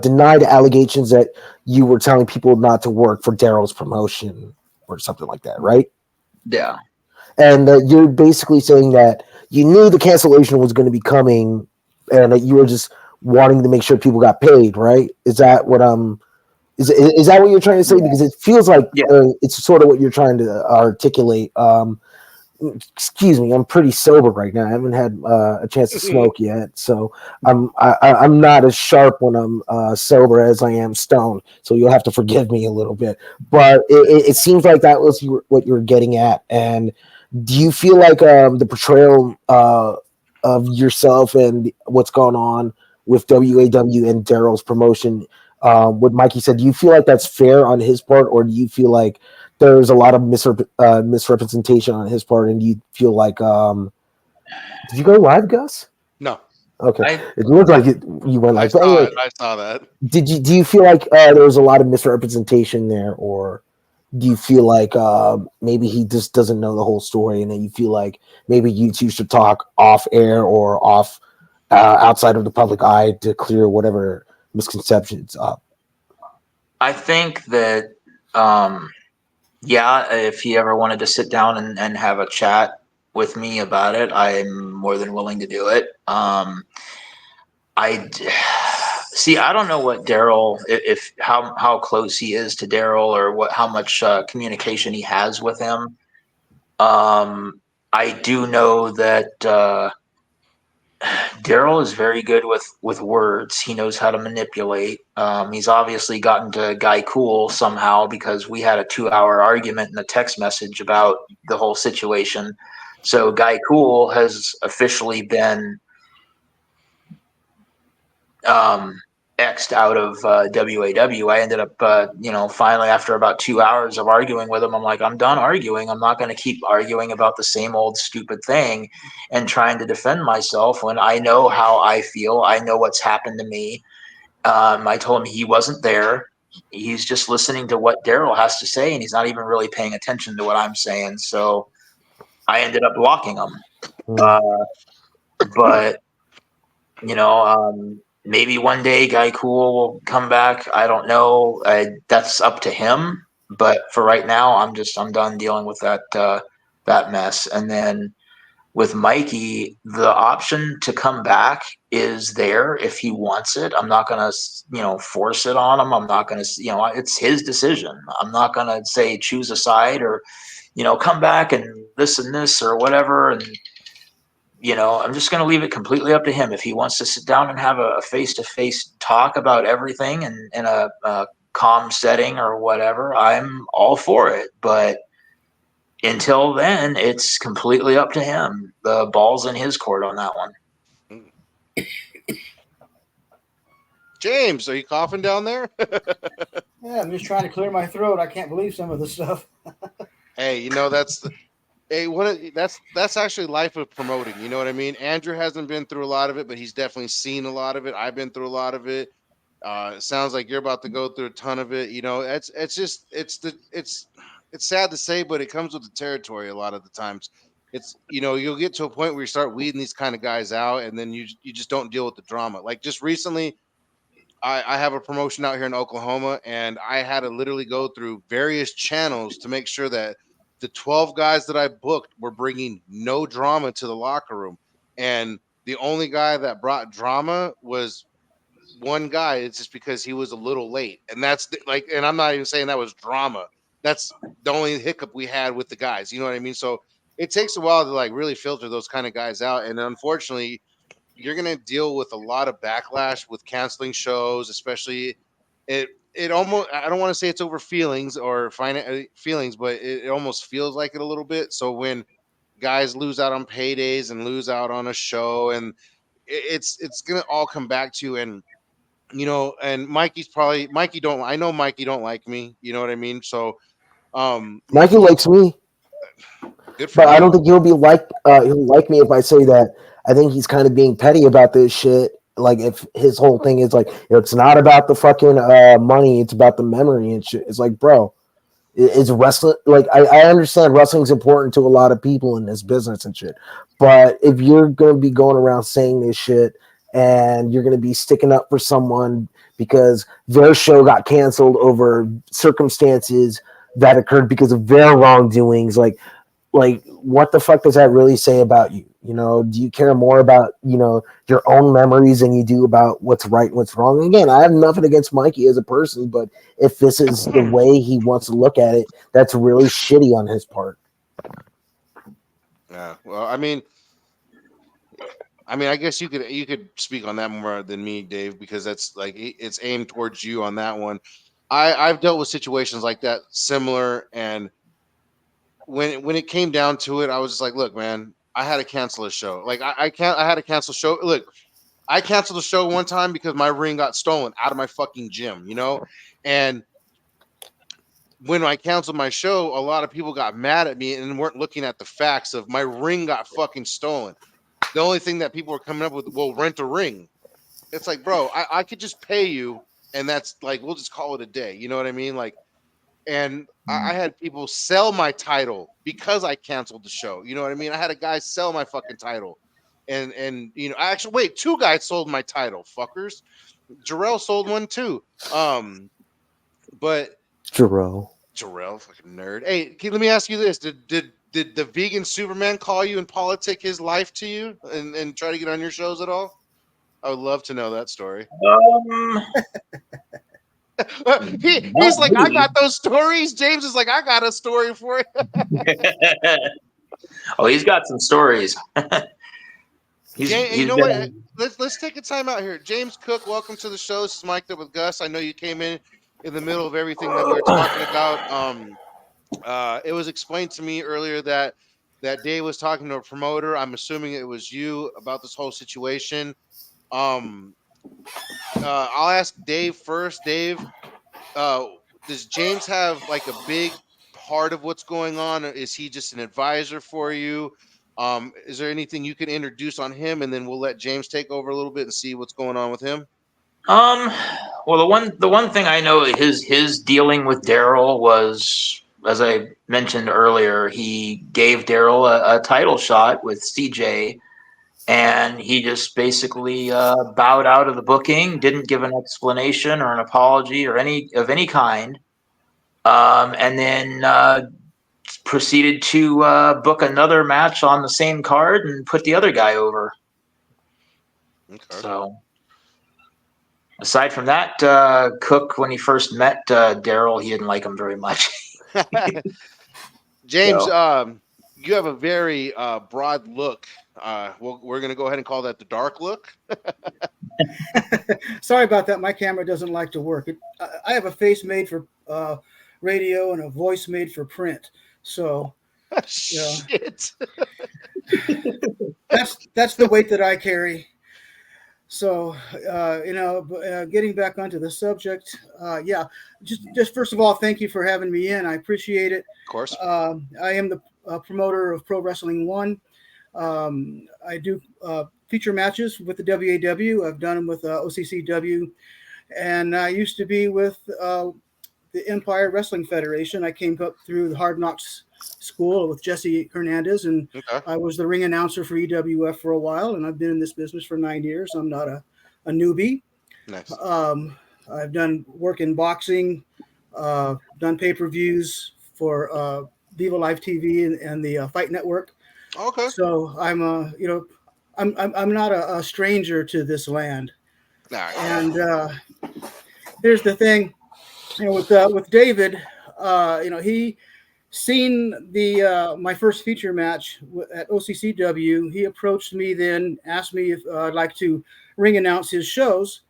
denied allegations that you were telling people not to work for Daryl's promotion or something like that, right? Yeah. And you're basically saying that you knew the cancellation was going to be coming, and that you were just wanting to make sure people got paid, right? Is that what is that what you're trying to say? Yeah. Because it feels like it's sort of what you're trying to articulate. Excuse me, I'm pretty sober right now. I haven't had a chance to smoke yet, so I'm not as sharp when I'm sober as I am stoned. So you'll have to forgive me a little bit. But it seems like that was what you were getting at. And do you feel like the portrayal of yourself and what's going on with WAW and Daryl's promotion, what Mikey said, do you feel like that's fair on his part, or do you feel like there's a lot of misrepresentation on his part, and you feel like did you go live, Gus? No. Okay. It looked like you went live. I saw that. Do you feel like there was a lot of misrepresentation there, or do you feel like maybe he just doesn't know the whole story, and then you feel like maybe you two should talk off air or off outside of the public eye to clear whatever misconceptions up? I think that, yeah, if he ever wanted to sit down and have a chat with me about it, I'm more than willing to do it. I see. I don't know what Daryl, if how close he is to Daryl, or what how much communication he has with him. I do know that Daryl is very good with words. He knows how to manipulate. He's obviously gotten to Guy Cool somehow, because we had a 2 hour argument in a text message about the whole situation. So Guy Cool has officially been um, X'd out of WAW. I ended up, finally, after about 2 hours of arguing with him, I'm like, I'm done arguing. I'm not going to keep arguing about the same old stupid thing and trying to defend myself when I know how I feel. I know what's happened to me. I told him he wasn't there. He's just listening to what Daryl has to say, and he's not even really paying attention to what I'm saying. So I ended up blocking him. Mm. Uh, but maybe one day Guy Cool will come back. I don't know. That's up to him. But for right now, I'm done dealing with that mess. And then with Mikey, the option to come back is there if he wants it. I'm not gonna force it on him. I'm not gonna it's his decision. I'm not gonna say choose a side, or come back and this or whatever. And I'm just going to leave it completely up to him. If he wants to sit down and have a face-to-face talk about everything in a calm setting or whatever, I'm all for it. But until then, it's completely up to him. The ball's in his court on that one. James, are you coughing down there? Yeah, I'm just trying to clear my throat. I can't believe some of the stuff. Hey, hey, that's actually life of promoting. You know what I mean? Andrew hasn't been through a lot of it, but he's definitely seen a lot of it. I've been through a lot of it. It sounds like you're about to go through a ton of it. It's sad to say, but it comes with the territory a lot of the times. You'll get to a point where you start weeding these kind of guys out, and then you just don't deal with the drama. Like just recently, I have a promotion out here in Oklahoma, and I had to literally go through various channels to make sure that the 12 guys that I booked were bringing no drama to the locker room. And the only guy that brought drama was one guy. It's just because he was a little late, and and I'm not even saying that was drama. That's the only hiccup we had with the guys. You know what I mean? So it takes a while to like really filter those kind of guys out, and unfortunately, you're going to deal with a lot of backlash with canceling shows, especially it almost, I don't want to say it's over feelings or feelings, but it almost feels like it a little bit. So when guys lose out on paydays and lose out on a show, and it's going to all come back to, and and Mikey don't, I know Mikey don't like me, you know what I mean? So Mikey likes me, good for but I don't you. think he'll like me if I say that. I think he's kind of being petty about this shit. Like if his whole thing is like, it's not about the fucking money, it's about the memory and shit. It's like, bro, is wrestling like I understand wrestling's important to a lot of people in this business and shit, but if you're gonna be going around saying this shit and you're gonna be sticking up for someone because their show got canceled over circumstances that occurred because of their wrongdoings, like what the fuck does that really say about you? Do you care more about your own memories than you do about what's right and what's wrong? And again, I have nothing against Mikey as a person, but if this is the way he wants to look at it, that's really shitty on his part. Yeah, well, I guess you could speak on that more than me, Dave, because that's like it's aimed towards you on that one. I've dealt with situations like that similar, and when it came down to it, I was just like, look, man, I had to cancel a show. Like I had to cancel a show. Look, I canceled a show one time because my ring got stolen out of my fucking gym, and when I canceled my show, a lot of people got mad at me and weren't looking at the facts of my ring got fucking stolen. The only thing that people were coming up with, well, rent a ring. It's like, bro, I could just pay you, and that's like, we'll just call it a day. You know what I mean? Like, and I had people sell my title because I canceled the show. You know what I mean? I had a guy sell my fucking title, and I actually, wait, two guys sold my title, fuckers. Jarrell sold one too. But Jarrell. Jarrell, fucking nerd. Hey, let me ask you this: Did the vegan Superman call you and politic his life to you and try to get on your shows at all? I would love to know that story. Um, He's not like, I me. got those stories. James is like, I got a story for you. Oh, he's got some stories. James, you He's know what? been. Let's take a time out here. James Cook, welcome to the show. This is mic'd up with Gus. I know you came in the middle of everything that we were talking about. It was explained to me earlier that Dave was talking to a promoter. I'm assuming it was you about this whole situation. Um, I'll ask Dave first. Dave, uh, does James have like a big part of what's going on, or is he just an advisor for you? Is there anything you can introduce on him, and then we'll let James take over a little bit and see what's going on with him? Um, well, the one thing I know, his dealing with Daryl was, as I mentioned earlier, he gave Daryl a title shot with CJ, and he just basically bowed out of the booking, didn't give an explanation or an apology or any kind, and then proceeded to book another match on the same card and put the other guy over. Okay. So aside from that, Cook, when he first met Daryl, he didn't like him very much. James, So you have a very broad look. We're going to go ahead and call that the dark look. Sorry about that. My camera doesn't like to work. I have a face made for radio and a voice made for print. So yeah, Shit. that's the weight that I carry. So getting back onto the subject, yeah, just first of all, thank you for having me in. I appreciate it. Of course. I am the promoter of Pro Wrestling One. I do feature matches with the WAW. I've done them with OCCW, and I used to be with the Empire Wrestling Federation. I came up through the Hard Knocks School with Jesse Hernandez, and Okay. I was the ring announcer for EWF for a while. And I've been in this business for 9 years. I'm not a newbie. Nice. I've done work in boxing, done pay-per-views for Viva Live TV and the Fight Network. Okay. So I'm not a stranger to this land. All right. And here's the thing, with David, he seen the my first feature match at OCCW. He approached me then, asked me if I'd like to ring announce his shows,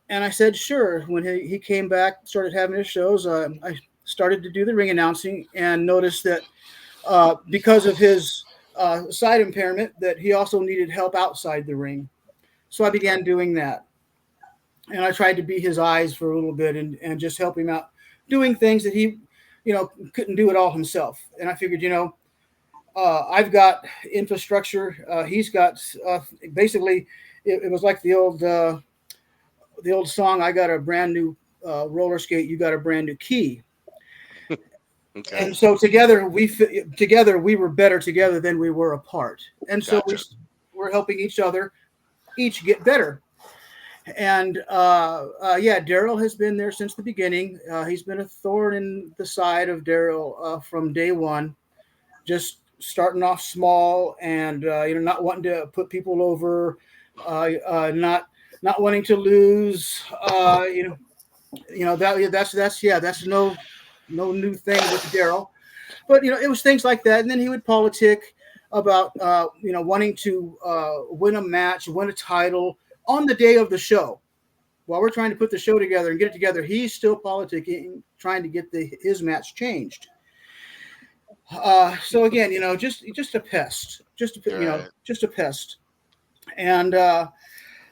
and I said sure. When he came back, started having his shows, I started to do the ring announcing and noticed that because of his side impairment, that he also needed help outside the ring. So I began doing that, and I tried to be his eyes for a little bit and just help him out doing things that he, couldn't do it all himself. And I figured, I've got infrastructure. He's got basically. It was like the old song. I got a brand new roller skate. You got a brand new key. Okay. And so together we were better together than we were apart. And so Gotcha. we're helping each other, each get better. And yeah, Daryl has been there since the beginning. He's been a thorn in the side of Daryl from day one, just starting off small and not wanting to put people over, not wanting to lose. That's no new thing with Daryl. But it was things like that, and then he would politic about wanting to win a match, win a title on the day of the show. While we're trying to put the show together and get it together, he's still politicking, trying to get his match changed. So again, just a pest, Right. just a pest, and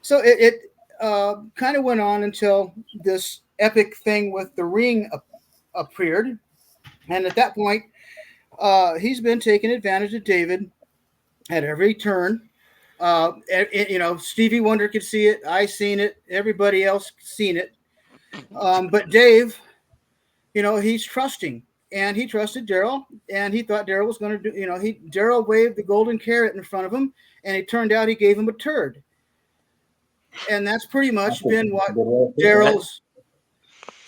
so it kind of went on until this epic thing with the ring appeared, and at that point, he's been taking advantage of David at every turn. Stevie Wonder could see it. I seen it. Everybody else seen it. But Dave, he's trusting, and he trusted Daryl, and he thought Daryl was going to do. Daryl waved the golden carrot in front of him, and it turned out he gave him a turd. And that's pretty much been what Daryl's. Daryl's.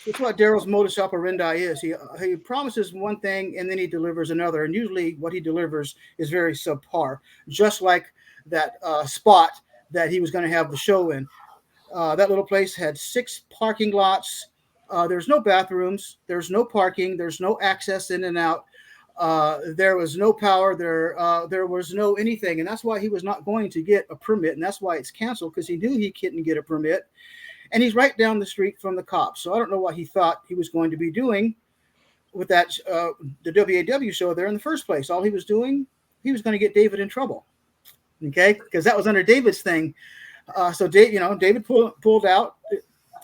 It's what Daryl's modus operandi is. He promises one thing and then he delivers another, and usually what he delivers is very subpar. Just like that spot that he was going to have the show in. That little place had 6 parking lots. There's no bathrooms. There's no parking. There's no access in and out. There was no power. There was no anything, and that's why he was not going to get a permit, and that's why it's canceled, because he knew he couldn't get a permit. And he's right down the street from the cops. So I don't know what he thought he was going to be doing with that the WAW show there in the first place. All he was doing, he was going to get David in trouble. Okay, because that was under David's thing. So David pulled out.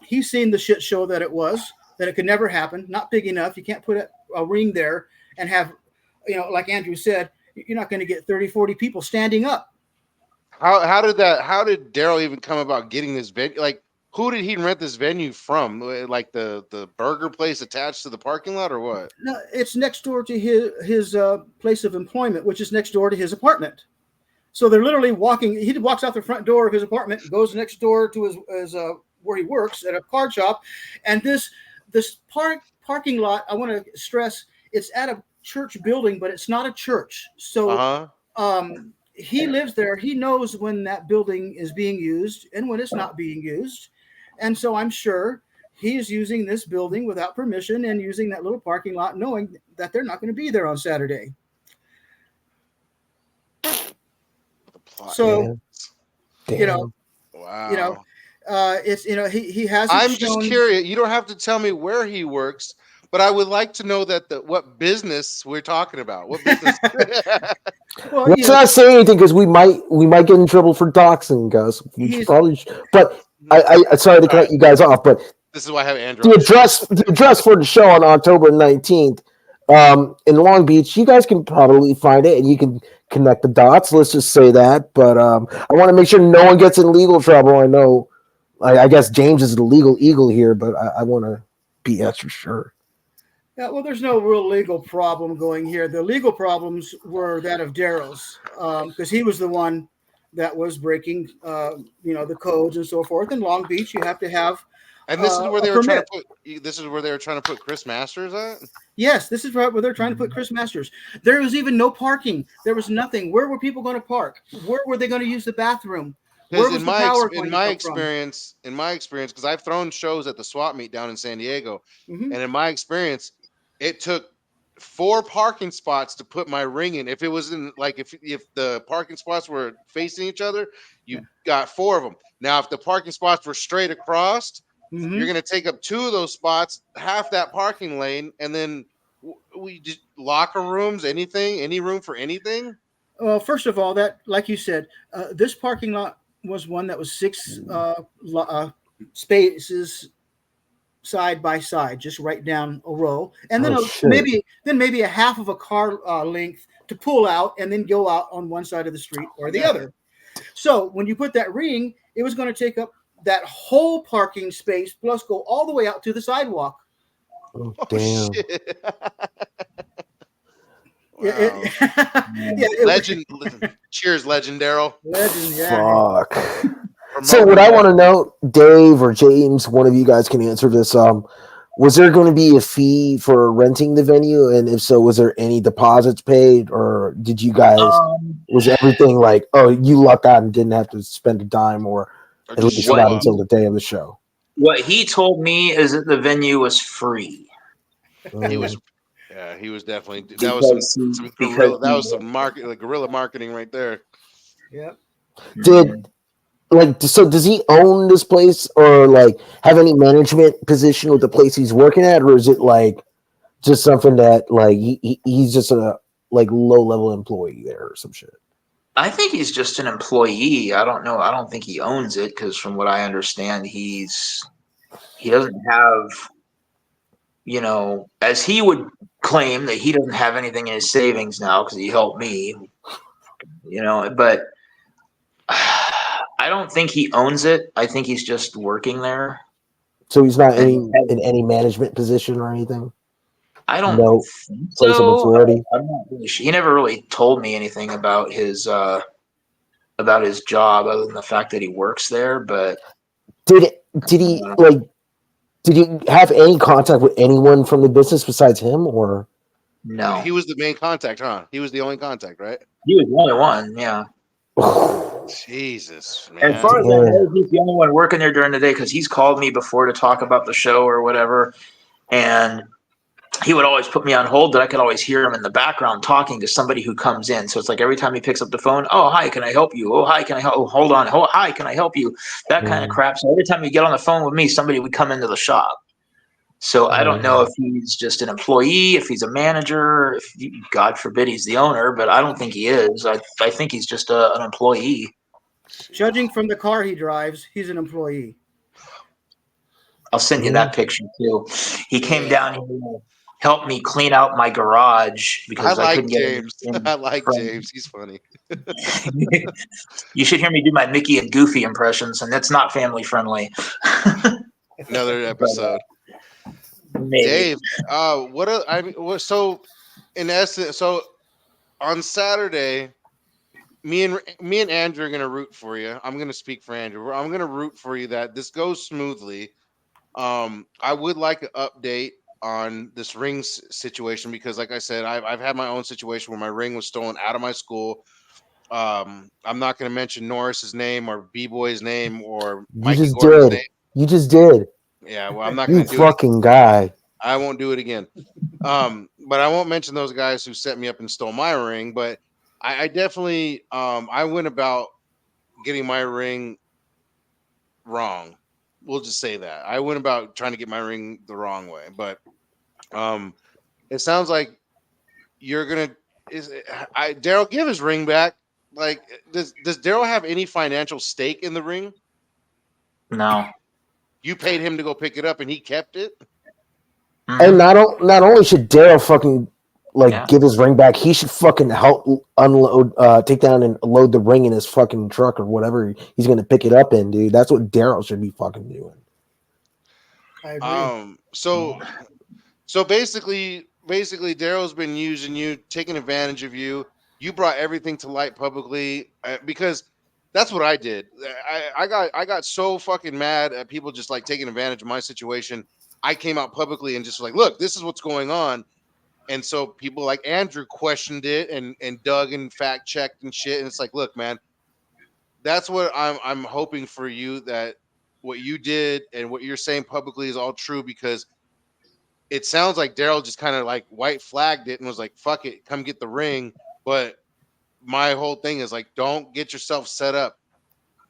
He's seen the shit show that it was, that it could never happen. Not big enough. You can't put a ring there and have, like Andrew said, you're not going to get 30, 40 people standing up. How did Daryl even come about getting this venue? Like, who did he rent this venue from? Like the burger place attached to the parking lot, or what? No, it's next door to his place of employment, which is next door to his apartment. So they're literally walking. He walks out the front door of his apartment, goes next door to his where he works at a card shop, and this parking lot. I want to stress, it's at a church building, but it's not a church. So he lives there. He knows when that building is being used and when it's not being used, and so I'm sure he is using this building without permission and using that little parking lot, knowing that they're not going to be there on Saturday. So, wow. It's he has. I'm just curious. You don't have to tell me where he works, but I would like to know what business we're talking about. What business? Well, let's not say anything because we might get in trouble for doxing, Gus. But I sorry to cut you guys off, but this is why I have Andrew. The address for the show on October 19th in Long Beach. You guys can probably find it, and you can connect the dots. Let's just say that. But I want to make sure no one gets in legal trouble. I know, I guess James is the legal eagle here, but I want to be extra sure. Yeah, well, there's no real legal problem going here. The legal problems were that of Daryl's, because he was the one that was breaking, the codes and so forth. In Long Beach, you have to have. And this is where they were trying to put. This is where they were trying to put Chris Masters at. Yes, this is where they're trying to put Chris Masters. There was even no parking. There was nothing. Where were people going to park? Where were they going to use the bathroom? Because in my experience, because I've thrown shows at the swap meet down in San Diego, and in my experience, it took 4 parking spots to put my ring in. If it was in if the parking spots were facing each other, you got 4 of them. Now, if the parking spots were straight across, you're going to take up 2 of those spots, half that parking lane, and then we just locker rooms, any room for anything. Well, first of all, that, like you said, this parking lot was one that was 6 spaces side by side, just right down a row, and then maybe a half of a car length to pull out and then go out on one side of the street or the other. So when you put that ring, it was going to take up that whole parking space plus go all the way out to the sidewalk. Oh, damn. Shit. Wow. Legend. Cheers, Legend Daryl. Legend, yeah. Fuck. So what I want to know, Dave or James, one of you guys can answer this. Was there going to be a fee for renting the venue? And if so, was there any deposits paid, or did you guys, was everything like, oh, you lucked out and didn't have to spend a dime, or at least not until the day of the show? What he told me is that the venue was free. He was definitely, that was some guerrilla marketing right there. Yeah. So does he own this place or have any management position with the place he's working at, or is it just something that he's just a low level employee there or some shit? I think he's just an employee. I don't know. I don't think he owns it, because from what I understand, he doesn't have, as he would claim that he doesn't have anything in his savings now because he helped me, but I don't think he owns it. I think he's just working there. So he's not in any management position or anything? I don't think place of authority? I'm not really sure. He never really told me anything about his about his job other than the fact that he works there. But Did he uh, like? Did you have any contact with anyone from the business besides him, or? no, He was the main contact, huh? He was the only contact, right? he was the only one. Yeah. Jesus, As man. far as I Damn. know, he's the only one working there during the day because he's called me before to talk about the show or whatever, and he would always put me on hold that I could always hear him in the background talking to somebody who comes in. So it's like every time he picks up the phone, oh, hi, can I help you? Oh, hi, can I help? Oh, hold on. Oh, hi, can I help you? That kind of Mm, crap. So every time you get on the phone with me, somebody would come into the shop. So I don't know mm. if he's just an employee, if he's a manager, if God forbid he's the owner, but I don't think he is. I think he's just an employee. Judging from the car he drives, he's an employee. I'll send you Yeah. that picture too. He came Yeah. down here to help me clean out my garage I because I like couldn't get James. in I like front. James. He's funny. You should hear me do my Mickey and Goofy impressions, and that's not family friendly. Another But episode. maybe. Dave, I mean, so in essence, so on Saturday, me and Andrew are gonna root for you. I'm gonna speak for Andrew. I'm gonna root for you that this goes smoothly. I would like an update on this ring situation because, like I said, I've had my own situation where my ring was stolen out of my school. I'm not going to mention Norris's name or B Boy's name or You Mikey just Gordon's did. name. You just did. Yeah, well, I'm not You going to do it. fucking guy. I won't do it again. But I won't mention those guys who set me up and stole my ring. But I definitely, I went about getting my ring wrong. We'll just say that I went about trying to get my ring the wrong way. But um, it sounds like you're gonna is I Daryl give his ring back. Like, does Daryl have any financial stake in the ring? No. You paid him to go pick it up, and he kept it. And Hmm. not only should Daryl fucking like Yeah. give his ring back, he should fucking help unload, take down and load the ring in his fucking truck or whatever he's gonna pick it up in, dude. That's what Daryl should be fucking doing. I agree. So basically, Daryl's been using you, taking advantage of you. You brought everything to light publicly because that's what I did. I got so fucking mad at people just like taking advantage of my situation. I came out publicly and just like, look, this is what's going on. And so people like Andrew questioned it and dug and fact checked and shit. And it's like, look, man, that's what I'm hoping for you, that what you did and what you're saying publicly is all true, because it sounds like Daryl just kind of like white flagged it and was like, fuck it, come get the ring. But my whole thing is like, don't get yourself set up.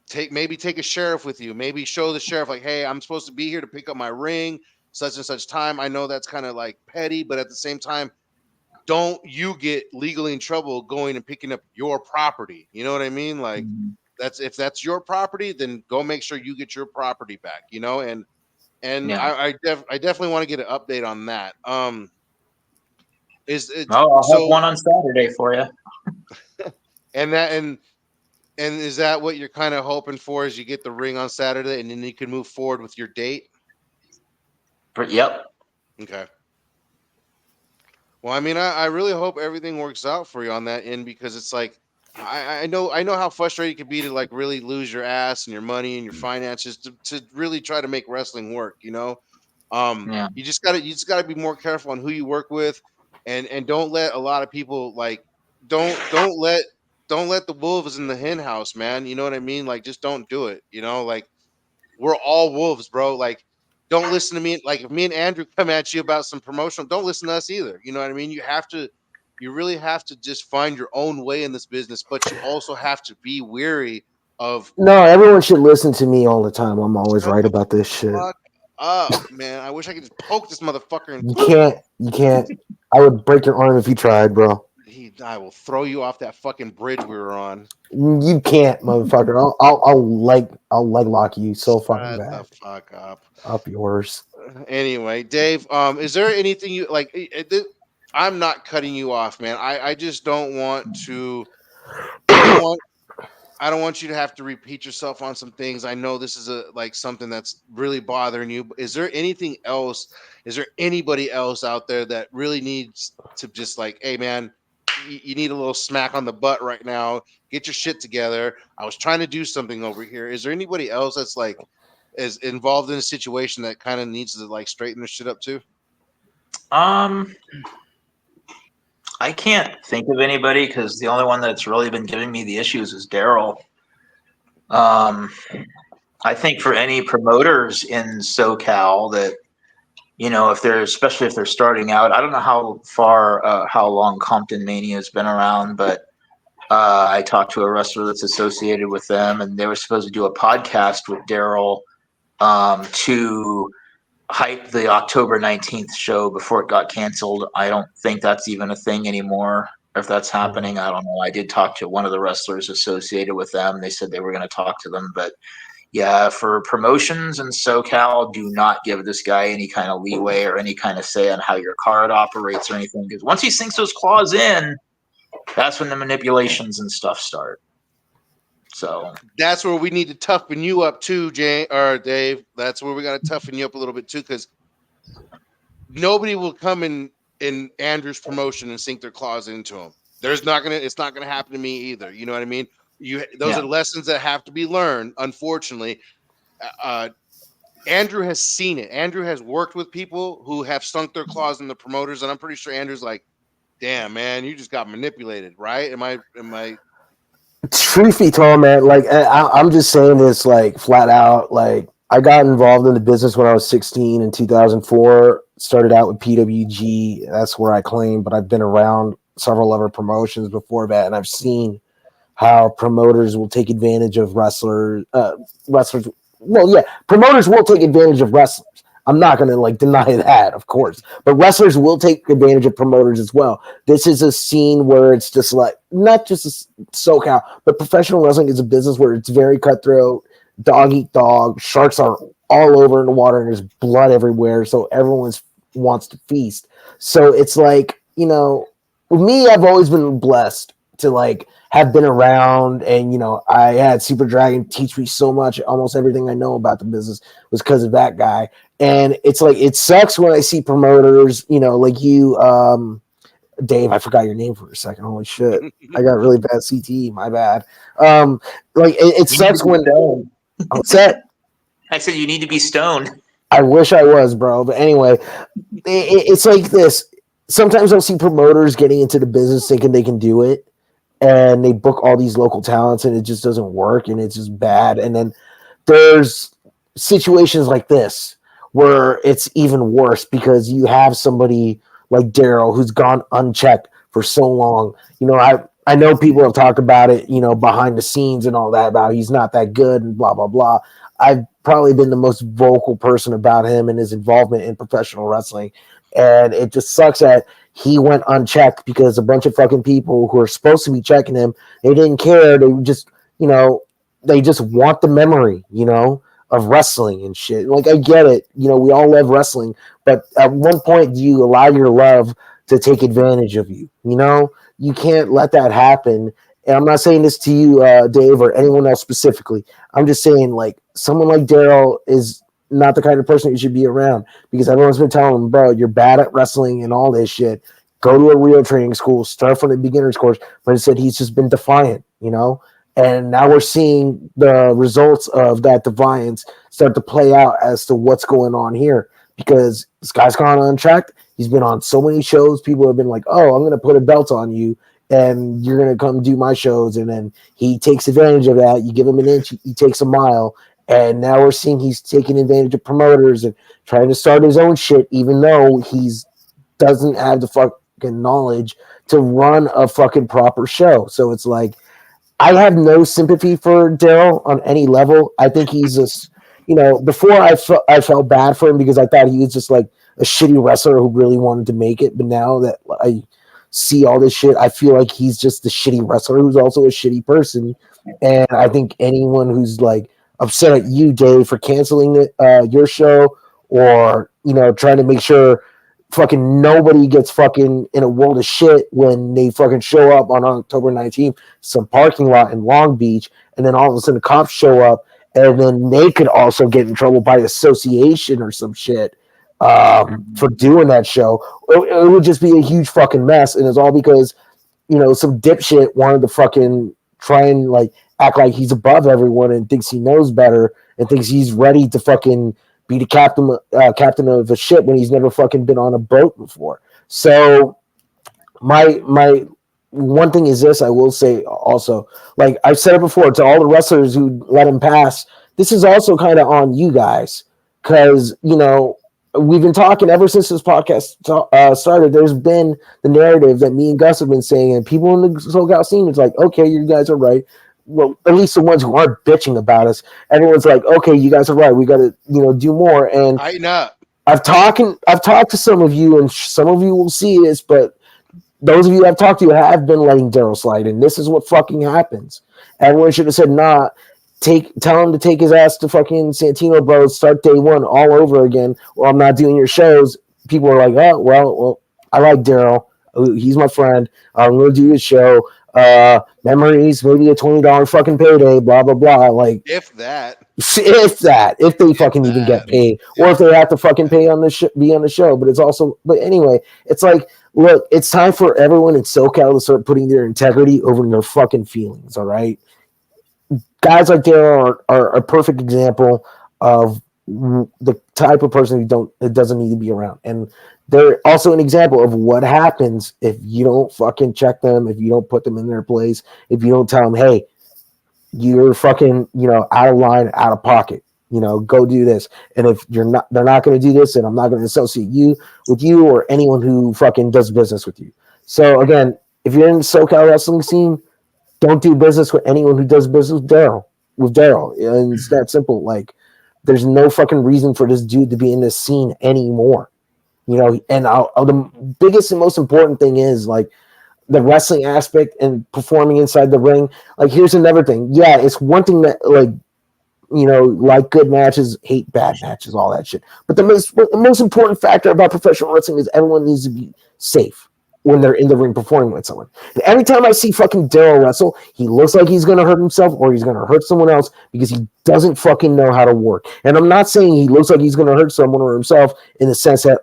Take a sheriff with you. Maybe show the sheriff like, hey, I'm supposed to be here to pick up my ring, such and such time. I know that's kind of like petty, but at the same time, don't you get legally in trouble going and picking up your property. You know what I mean? Like, Mhm. that's if that's your property, then go make sure you get your property back. And Yeah. I definitely want to get an update on that. Is it Oh, I'll have so? one on Saturday for you. And that and is that what you're kind of hoping for? Is you get the ring on Saturday and then you can move forward with your date? Yep. Okay. Well, I mean, I really hope everything works out for you on that end, because it's like I know how frustrating it could be to like really lose your ass and your money and your finances to really try to make wrestling work. Yeah. You just gotta be more careful on who you work with, and don't let a lot of people like don't let the wolves in the hen house, man. You know what I mean? Like, just don't do it. Like, we're all wolves, bro. Like, don't listen to me. Like, if me and Andrew come at you about some promotional, don't listen to us either. You know what I mean? You really have to just find your own way in this business, but you also have to be weary of No, everyone should listen to me all the time. I'm always shut right the about this shit. fuck up, man. I wish I could just poke this motherfucker and You can't. You can't. I would break your arm if you tried, bro. I will throw you off that fucking bridge we were on. You can't, motherfucker. I'll leg lock you so fucking Shut the bad. fuck up. Up yours. Anyway, Dave, is there anything you like? I'm not cutting you off, man. I just don't want to. I don't want. I don't want you to have to repeat yourself on some things. I know this is something that's really bothering you. But is there anything else? Is there anybody else out there that really needs to just like, hey, man, you need a little smack on the butt right now. Get your shit together. I was trying to do something over here. Is there anybody else that's like is involved in a situation that kind of needs to like straighten their shit up too? Um, I can't think of anybody because the only one that's really been giving me the issues is Daryl. Um, I think for any promoters in SoCal that, you know, if they're, especially if they're starting out, I don't know how long Compton Mania has been around, but I talked to a wrestler that's associated with them, and they were supposed to do a podcast with Daryl to hype the October 19th show before it got canceled. I don't think that's even a thing anymore. If that's happening, I don't know. I did talk to one of the wrestlers associated with them. They said they were going to talk to them, but yeah, for promotions in SoCal, do not give this guy any kind of leeway or any kind of say on how your card operates or anything. Because once he sinks those claws in, that's when the manipulations and stuff start. So That's where we need to toughen you up too, Jay or Dave. That's where we got to toughen you up a little bit too, because nobody will come in Andrew's promotion and sink their claws into him. It's not gonna happen to me either. You know what I mean? Those yeah. are lessons that have to be learned. Unfortunately, Andrew has seen it. Andrew has worked with people who have sunk their claws in the promoters, and I'm pretty sure Andrew's like, "Damn, man, you just got manipulated, right?" Am I? Truth be told, man, like I'm just saying this like flat out. Like I got involved in the business when I was 16 in 2004. Started out with PWG. That's where I claim, but I've been around several other promotions before that, and I've seen how promoters will take advantage of wrestlers. Well, yeah, promoters will take advantage of wrestlers. I'm not going to like deny that, of course, but wrestlers will take advantage of promoters as well. This is a scene where it's just like not just a SoCal, but professional wrestling is a business where it's very cutthroat, dog eat dog. Sharks are all over in the water, and there's blood everywhere, so everyone wants to feast. So it's like, you know, with me, I've always been blessed to like have been around, and you know, I had Super Dragon teach me so much. Almost everything I know about the business was because of that guy. And it's like it sucks when I see promoters, you know, like you, Dave. I forgot your name for a second. Holy shit, I got really bad CTE. My bad. Like it sucks when. What's that? I said you need to be stoned. I wish I was, bro. But anyway, it's like this. Sometimes I'll see promoters getting into the business thinking they can do it, and they book all these local talents, and it just doesn't work, and it's just bad. And then there's situations like this where it's even worse because you have somebody like Daryl who's gone unchecked for so long. You know, I know people have talked about it, you know, behind the scenes and all that about he's not that good and blah blah blah. I've probably been the most vocal person about him and his involvement in professional wrestling, and it just sucks that he went unchecked because a bunch of fucking people who are supposed to be checking him, they didn't care. They just, you know, they just want the memory, you know, of wrestling and shit. Like I get it, you know, we all love wrestling, but at one point, do you allow your love to take advantage of you? You know, you can't let that happen. And I'm not saying this to you, Dave, or anyone else specifically. I'm just saying, like, someone like Daryl is not the kind of person you should be around because everyone's been telling him, bro, you're bad at wrestling and all this shit. Go to a real training school, start from the beginner's course. But instead, he's just been defiant, you know? And now we're seeing the results of that defiance start to play out as to what's going on here because this guy's gone unchecked. He's been on so many shows. People have been like, oh, I'm going to put a belt on you and you're going to come do my shows. And then he takes advantage of that. You give him an inch, he takes a mile. And now we're seeing he's taking advantage of promoters and trying to start his own shit, even though he's doesn't have the fucking knowledge to run a fucking proper show. So it's like, I have no sympathy for Daryl on any level. I think he's just, you know, before I felt bad for him because I thought he was just like a shitty wrestler who really wanted to make it. But now that I see all this shit, I feel like he's just the shitty wrestler who's also a shitty person. And I think anyone who's like upset at you, Dave, for canceling your show or, you know, trying to make sure fucking nobody gets fucking in a world of shit when they fucking show up on October 19th, some parking lot in Long Beach, and then all of a sudden the cops show up, and then they could also get in trouble by association or some shit for doing that show. It would just be a huge fucking mess, and it's all because some dipshit wanted to fucking try and like act like he's above everyone and thinks he knows better and thinks he's ready to fucking be the captain of a ship when he's never fucking been on a boat before. So my one thing is this, I will say also, like I've said it before to all the wrestlers who let him pass, this is also kind of on you guys, because we've been talking ever since this podcast started. There's been the narrative that me and Gus have been saying, and people in the SoCal scene, it's like, okay, you guys are right. Well, at least the ones who aren't bitching about us, everyone's like, okay, you guys are right. We got to do more. And Tighten up. I've talked to some of you, and some of you will see this, but those of you I've talked to have been letting Daryl slide, and this is what fucking happens. Everyone should have said, nah, tell him to take his ass to fucking Santino Bros, start day one all over again, or I'm not doing your shows. People are like, oh, well, I like Daryl. He's my friend. I'm going to do his show. Memories, maybe a $20 fucking payday, blah, blah, blah. Like, if they fucking even get paid, or if they have to fucking pay on the be on the show. But anyway, it's like, look, it's time for everyone in SoCal to start putting their integrity over their fucking feelings. All right, guys like Daryl are a perfect example of the type of person that doesn't need to be around, and they're also an example of what happens if you don't fucking check them, if you don't put them in their place, if you don't tell them, hey, you're fucking, out of line, out of pocket, go do this. And if they're not going to do this, and I'm not going to associate you with you or anyone who fucking does business with you. So again, if you're in the SoCal wrestling scene, don't do business with anyone who does business with Daryl. And it's that simple. Like, there's no fucking reason for this dude to be in this scene anymore. And the biggest and most important thing is, like, the wrestling aspect and performing inside the ring. Like, here's another thing. Yeah, it's one thing that, like good matches, hate bad matches, all that shit. But the most important factor about professional wrestling is everyone needs to be safe when they're in the ring performing with someone. And every time I see fucking Daryl wrestle, he looks like he's going to hurt himself or he's going to hurt someone else because he doesn't fucking know how to work. And I'm not saying he looks like he's going to hurt someone or himself in the sense that,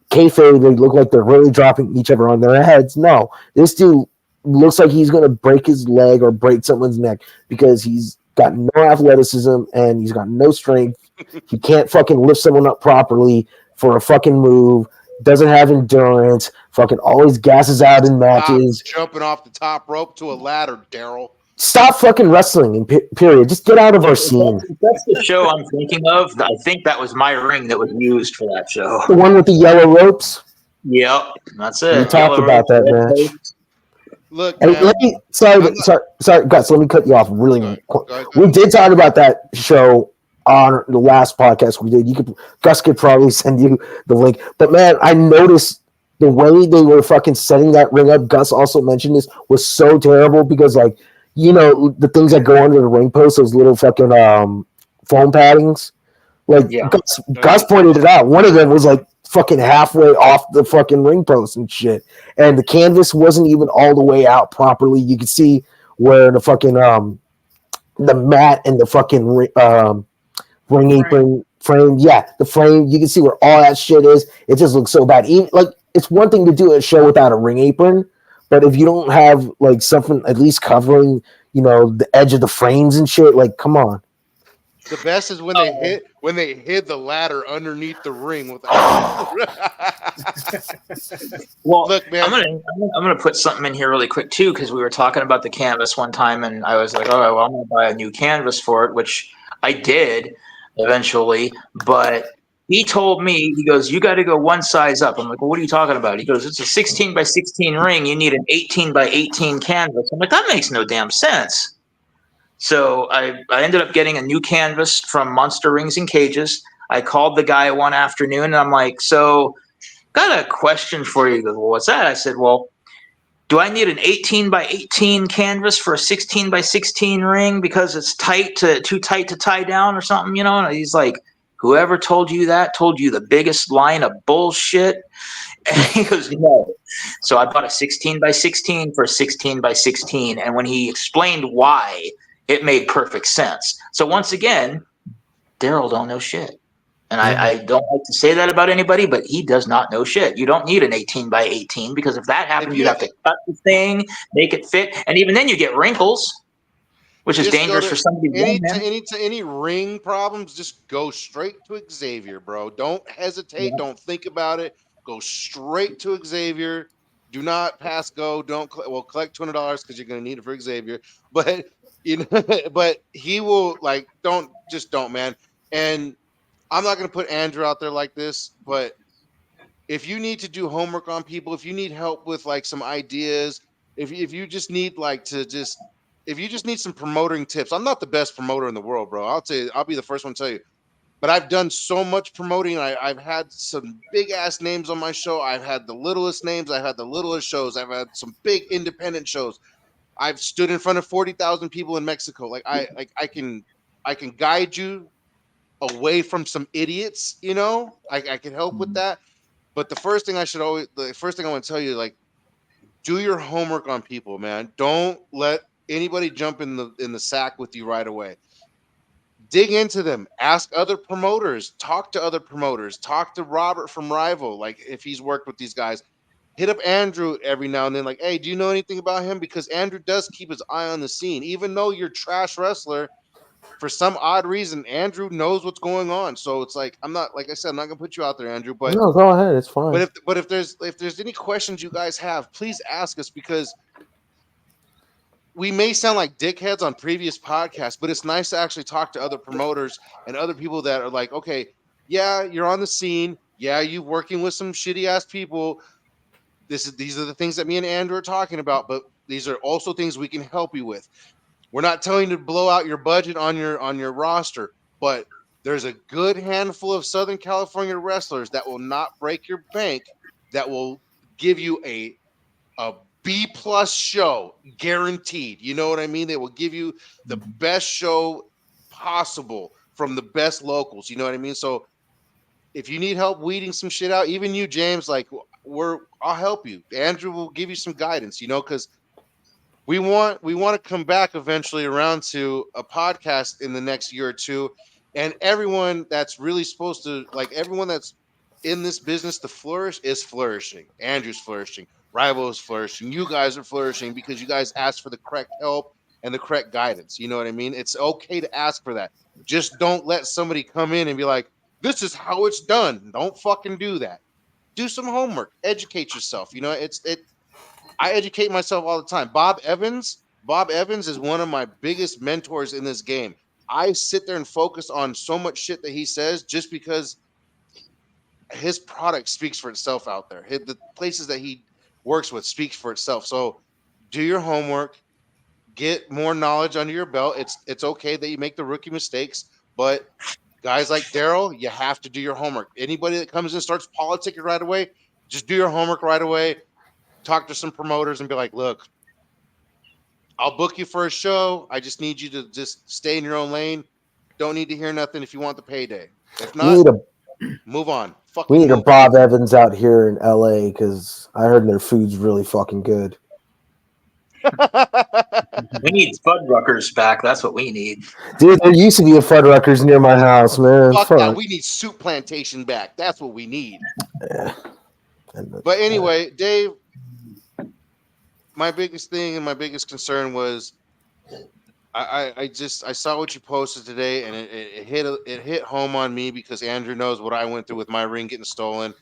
kayfabe, they look like they're really dropping each other on their heads. No, this dude looks like he's going to break his leg or break someone's neck because he's got no athleticism and he's got no strength. He can't fucking lift someone up properly for a fucking move. Doesn't have endurance. Fucking always gasses out in matches. Jumping off the top rope to a ladder, Daryl. Stop fucking wrestling, period. Just get out of our scene. That's the show I'm thinking of. I think that was my ring that was used for that show. The one with the yellow ropes? Yep, that's it. We talked about that match. Look, hey, man, sorry, Gus, let me cut you off really quick. We did talk about that show on the last podcast we did. Gus could probably send you the link. But man, I noticed the way they were fucking setting that ring up. Gus also mentioned this was so terrible because, like, the things that go under the ring post, those little fucking foam paddings. Like, yeah. Gus pointed it out. One of them was like fucking halfway off the fucking ring post and shit. And the canvas wasn't even all the way out properly. You could see where the fucking the mat and the fucking ring apron frame. Yeah, the frame. You can see where all that shit is. It just looks so bad. Even, like, it's one thing to do a show without a ring apron, but if you don't have like something at least covering, the edge of the frames and shit, like, come on. The best is when they hid the ladder underneath the ring with. Well, look, man, I'm gonna put something in here really quick too, because we were talking about the canvas one time, and I was like, oh, well, I'm gonna buy a new canvas for it, which I did eventually, but he told me, he goes, you got to go one size up. I'm like, well, what are you talking about? He goes, it's a 16 by 16 ring. You need an 18 by 18 canvas. I'm like, that makes no damn sense. So I ended up getting a new canvas from Monster Rings and Cages. I called the guy one afternoon, and I'm like, so got a question for you. He goes, well, what's that? I said, well, do I need an 18 by 18 canvas for a 16 by 16 ring because it's too tight to tie down or something, And he's like, whoever told you that told you the biggest line of bullshit. And he goes, no. So I bought a 16 by 16 for a 16 by 16. And when he explained why, it made perfect sense. So once again, Daryl don't know shit. And I don't like to say that about anybody, but he does not know shit. You don't need an 18 by 18 because if that happened, If you'd you have to cut the thing, make it fit, and even then you get wrinkles, which is just go dangerous to for somebody young, man. any ring problems, just go straight to Xavier, bro. Don't hesitate. Yeah. Don't think about it. Go straight to Xavier. Do not pass go. Don't collect $200 because you're gonna need it for Xavier. But but he will like don't man. And I'm not gonna put Andrew out there like this, but if you need to do homework on people, if you need help with like some ideas, if you just need like to just if you just need some promoting tips, I'm not the best promoter in the world, bro. I'll tell you, I'll be the first one to tell you. But I've done so much promoting. I've had some big ass names on my show. I've had the littlest names. I've had the littlest shows. I've had some big independent shows. I've stood in front of 40,000 people in Mexico. I can guide you away from some idiots. I can help with that. But the first thing I want to tell you, like, do your homework on people, man. Don't let anybody jump in the sack with you right away. Dig into them. Ask other promoters. Talk to other promoters. Talk to Robert from Rival, like if he's worked with these guys. Hit up Andrew every now and then, like, hey, do you know anything about him? Because Andrew does keep his eye on the scene, even though you're trash wrestler. For some odd reason, Andrew knows what's going on. So it's like I'm not, like I said, I'm not gonna put you out there, Andrew, but No, go ahead. It's fine. if there's any questions you guys have, please ask us because we may sound like dickheads on previous podcasts, but it's nice to actually talk to other promoters and other people that are like, okay, yeah, you're on the scene. Yeah, you're working with some shitty ass people. These are the things that me and Andrew are talking about, but these are also things we can help you with. We're not telling you to blow out your budget on your roster, but there's a good handful of Southern California wrestlers that will not break your bank, that will give you a B+ show guaranteed. You know what I mean? They will give you the best show possible from the best locals. You know what I mean? So if you need help weeding some shit out, even you, James, like I'll help you. Andrew will give you some guidance, because we want to come back eventually around to a podcast in the next year or two, and everyone that's really supposed to, like, everyone that's in this business to flourish is flourishing. Andrew's flourishing, Rival is flourishing, you guys are flourishing because you guys asked for the correct help and the correct guidance. You know what I mean? It's okay to ask for that. Just don't let somebody come in and be like, this is how it's done. Don't fucking do that. Do some homework, educate yourself. I educate myself all the time. Bob Evans is one of my biggest mentors in this game. I sit there and focus on so much shit that he says just because his product speaks for itself out there. The places that he works with speaks for itself. So do your homework, get more knowledge under your belt. It's okay that you make the rookie mistakes, but guys like Daryl, you have to do your homework. Anybody that comes in and starts politicking right away, just do your homework right away. Talk to some promoters and be like, look, I'll book you for a show. I just need you to just stay in your own lane. Don't need to hear nothing if you want the payday. If We not, need a move on. we Fucking need a move on. Bob Evans out here in LA because I heard their food's really fucking good. We need Fuddruckers back. That's what we need. Dude, there used to be a Fuddruckers near my house, man. Fuck that. Fuck. We need Soup Plantation back. That's what we need. Yeah. But anyway, Dave, my biggest thing and my biggest concern was I saw what you posted today, and it hit home on me because Andrew knows what I went through with my ring getting stolen.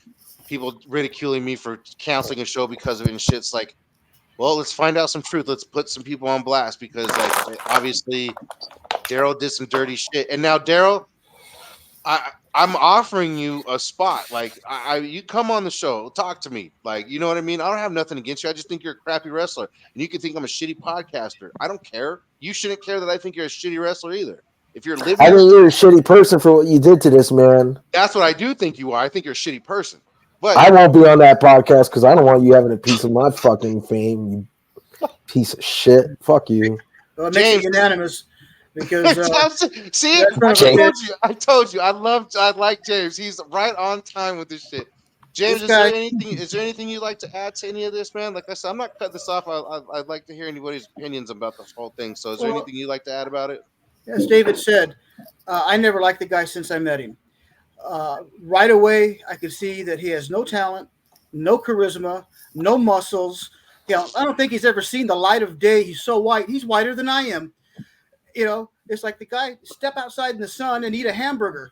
People ridiculing me for canceling a show because of it and shit's like, well, let's find out some truth. Let's put some people on blast because, like, obviously Daryl did some dirty shit, and now Daryl, I'm offering you a spot. Like, you come on the show, talk to me. Like, you know what I mean? I don't have nothing against you. I just think you're a crappy wrestler, and you can think I'm a shitty podcaster. I don't care. You shouldn't care that I think you're a shitty wrestler either. If you're living, I think you're a shitty person for what you did to this man. that's what I do think you are. I think you're a shitty person. But I won't be on that podcast because I don't want you having a piece of my fucking fame, you piece of shit. Fuck you. Well, it makes James, it unanimous because see, I told you, I like James. He's right on time with this shit. James, this guy. is there anything you'd like to add to any of this, man? Like I said, I'm not cutting this off. I'd like to hear anybody's opinions about this whole thing. So, is there Well, anything you'd like to add about it? as David said, I never liked the guy since I met him. Right away, I could see that he has no talent, no charisma, no muscles. I don't think he's ever seen the light of day. He's so white. He's whiter than I am. It's like the guy step outside in the sun and eat a hamburger,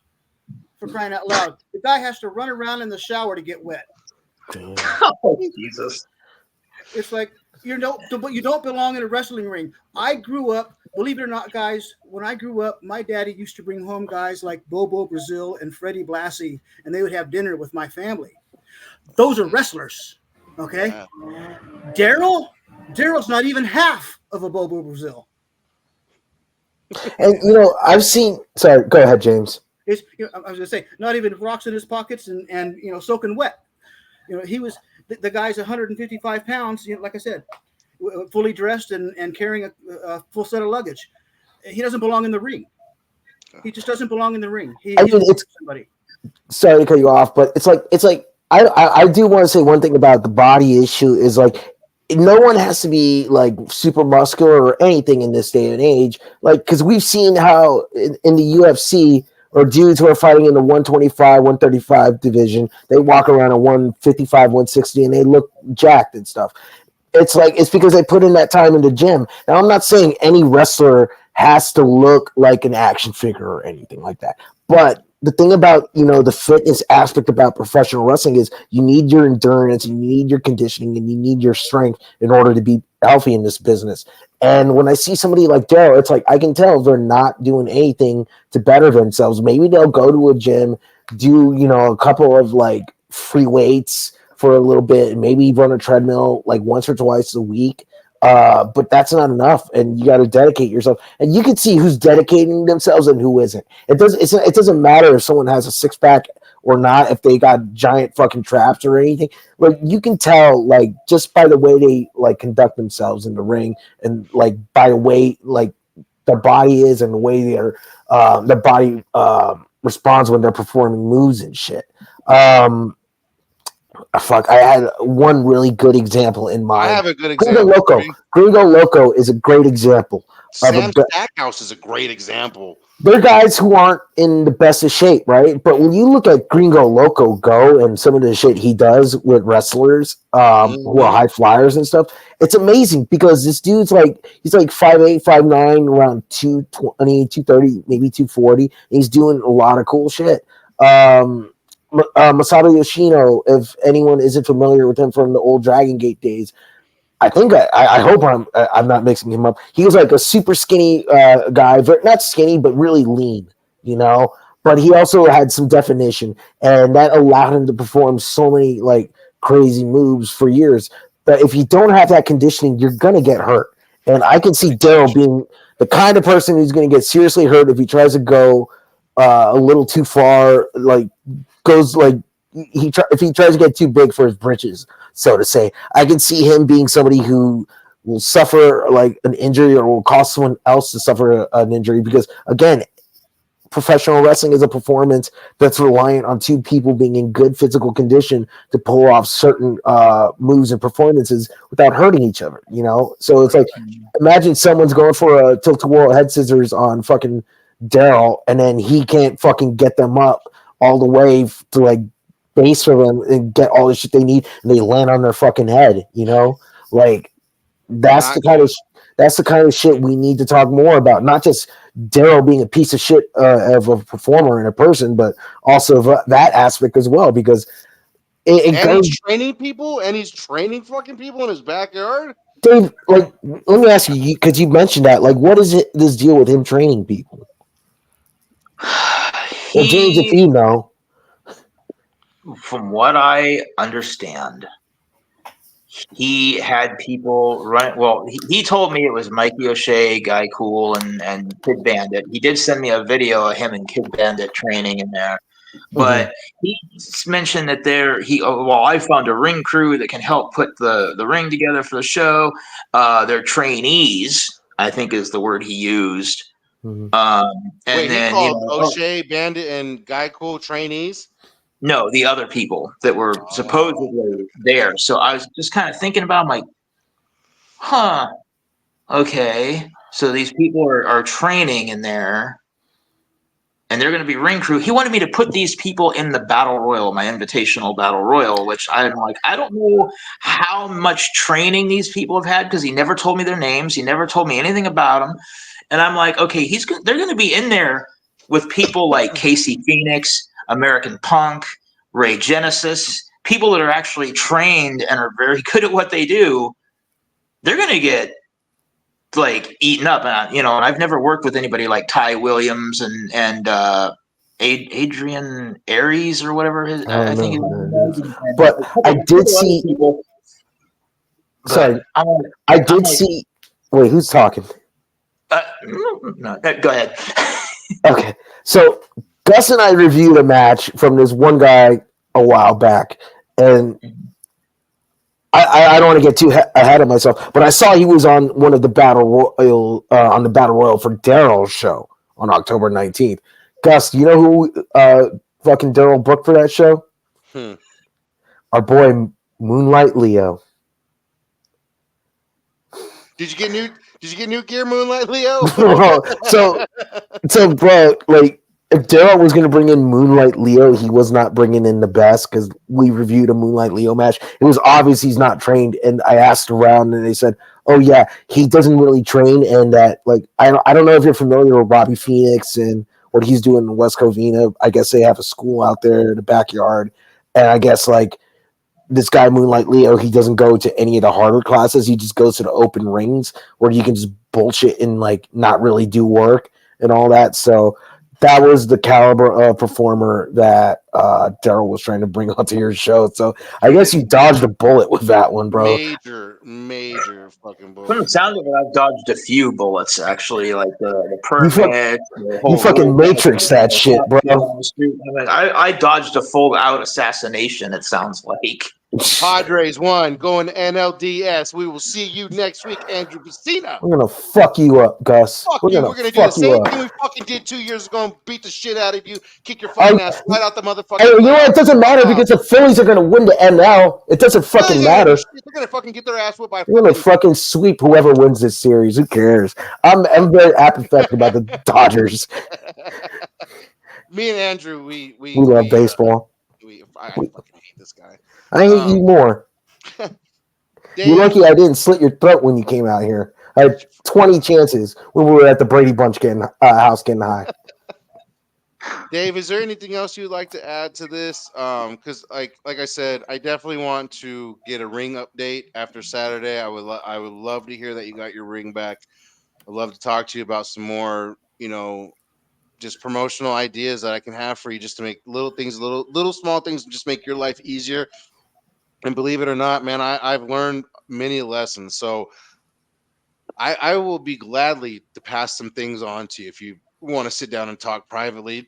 for crying out loud. The guy has to run around in the shower to get wet. Oh, Jesus. It's like you don't belong in a wrestling ring. I grew up, believe it or not, guys. When I grew up, my daddy used to bring home guys like Bobo Brazil and Freddie Blassie, and they would have dinner with my family. Those are wrestlers, okay? Yeah. Daryl's not even half of a Bobo Brazil. And I've seen. Sorry, go ahead, James. I was gonna say, not even rocks in his pockets and soaking wet. He was the guy's 155 pounds. Like I said, fully dressed and carrying a full set of luggage. He doesn't belong in the ring. He just doesn't belong in the ring. It's somebody. Sorry to cut you off, but it's like I do want to say one thing about the body issue is like no one has to be like super muscular or anything in this day and age, like because we've seen how in the UFC or dudes who are fighting in the 125, 135 division, they walk around at 155, 160, and they look jacked and stuff. It's because they put in that time in the gym. Now, I'm not saying any wrestler has to look like an action figure or anything like that, but the thing about the fitness aspect about professional wrestling is you need your endurance, you need your conditioning, and you need your strength in order to be healthy in this business. And when I see somebody like Daryl, it's like I can tell they're not doing anything to better themselves. Maybe they'll go to a gym, do a couple of like free weights for a little bit, and maybe run a treadmill like once or twice a week. But that's not enough, and you got to dedicate yourself. And you can see who's dedicating themselves and who isn't. It doesn't matter if someone has a six pack or not, if they got giant fucking traps or anything. Like you can tell, like just by the way they like conduct themselves in the ring, and like by the way like their body is and the way their body responds when they're performing moves and shit. I had one really good example in mind. I have a good Gringo example. Loco. Gringo Loco is a great example. Sam Stackhouse is a great example. They're guys who aren't in the best of shape, right? But when you look at Gringo Loco go and some of the shit he does with wrestlers who are high flyers and stuff, it's amazing because this dude's he's like 5'8", 5'9", around 220, 230, maybe 240. And he's doing a lot of cool shit. Masato Yoshino, if anyone isn't familiar with him from the old Dragon Gate days, I think I hope I'm not mixing him up. He was like a super skinny guy, not skinny but really lean, But he also had some definition, and that allowed him to perform so many like crazy moves for years. But if you don't have that conditioning, you're gonna get hurt. And I can see Daryl being the kind of person who's gonna get seriously hurt if he tries to go a little too far, like goes like if he tries to get too big for his britches, so to say. I can see him being somebody who will suffer like an injury or will cause someone else to suffer an injury because again, professional wrestling is a performance that's reliant on two people being in good physical condition to pull off certain moves and performances without hurting each other, So it's like, imagine someone's going for a tilt-a-whirl head scissors on fucking Daryl, and then he can't fucking get them up all the way to like base for them and get all the shit they need, and they land on their fucking head, Like that's the kind of shit we need to talk more about. Not just Daryl being a piece of shit of a performer and a person, but also that aspect as well. Because he's training people, and he's training fucking people in his backyard. Dave, like, let me ask you, because you mentioned that, like, what is this deal with him training people? Well, James, if you know. From what I understand, he had people run. Well, he told me it was Mikey O'Shea, Guy Cool, and Kid Bandit. He did send me a video of him and Kid Bandit training in there. But he mentioned that I found a ring crew that can help put the ring together for the show. They're trainees, I think is the word he used. Wait, he called O'Shea, Bandit, and Guy Cool trainees? No, the other people that were supposedly there. So I was just kind of thinking about, I'm like, okay. So these people are training in there. and they're going to be ring crew. He wanted me to put these people in the battle royal, my invitational battle royal, which I'm like, I don't know how much training these people have had because he never told me their names. He never told me anything about them. And I'm like, okay, they're going to be in there with people like Casey Phoenix, American Punk, Ray Genesis, people that are actually trained and are very good at what they do. They're going to get like eaten up, and and I've never worked with anybody like Ty Williams and Adrian Aries or whatever his I don't I think his know. name is, and But a I did couple other see. people. Sorry, But I'm I I'm did like, see. Wait, who's talking? no, go ahead. Okay, so Gus and I reviewed a match from this one guy a while back, and I don't want to get too ahead of myself, but I saw he was on one of the battle royal on the battle royal for Daryl's show on October 19th. Gus, do you know who fucking Daryl booked for that show? Hmm. Our boy Moonlight Leo. Did you get new gear, Moonlight Leo? Bro, so bro, like if Daryl was gonna bring in Moonlight Leo, he was not bringing in the best because we reviewed a Moonlight Leo match. It was obvious he's not trained, and I asked around, and they said, "Oh yeah, he doesn't really train." And that, like, I don't know if you're familiar with Robbie Phoenix and what he's doing in West Covina. I guess they have a school out there in the backyard, and I guess like this guy Moonlight Leo, he doesn't go to any of the harder classes. He just goes to the open rings where you can just bullshit and like not really do work and all that. So that was the caliber of performer that Daryl was trying to bring onto your show. So I guess you dodged a bullet with that one, bro. Major fucking From the bullet. sound of it, I've dodged a few bullets actually, like the You fuck, permit, the you whole fucking rule Matrix that shit, bro. on the street. I dodged a full out assassination. It sounds like. Padres won, going to NLDS. We will see you next week, Andrew Pesina. We're gonna fuck you up, Gus. Fuck We're you. gonna We're gonna do the fuck you same up. thing we fucking did 2 years ago and beat the shit out of you, kick your Oh, fucking ass right out the motherfucking hey, you know what? playoffs. It doesn't matter because the Phillies are gonna win the NL. It doesn't They ain't fucking gonna do matter. shit. They're gonna fucking get their ass whipped by We're gonna fucking. fucking sweep whoever wins this series. Who cares? I'm very apathetic about the Dodgers. Me and Andrew, We love baseball. I fucking hate this guy. I hate you more. You're Dave, lucky I didn't slit your throat when you came out here. I had 20 chances when we were at the Brady Bunch house getting high. Dave, is there anything else you'd like to add to this? Because like I said, I definitely want to get a ring update after Saturday. I would love to hear that you got your ring back. I'd love to talk to you about some more, just promotional ideas that I can have for you, just to make little things, little small things, just make your life easier. And believe it or not, man, I've learned many lessons. So I will be gladly to pass some things on to you if you want to sit down and talk privately,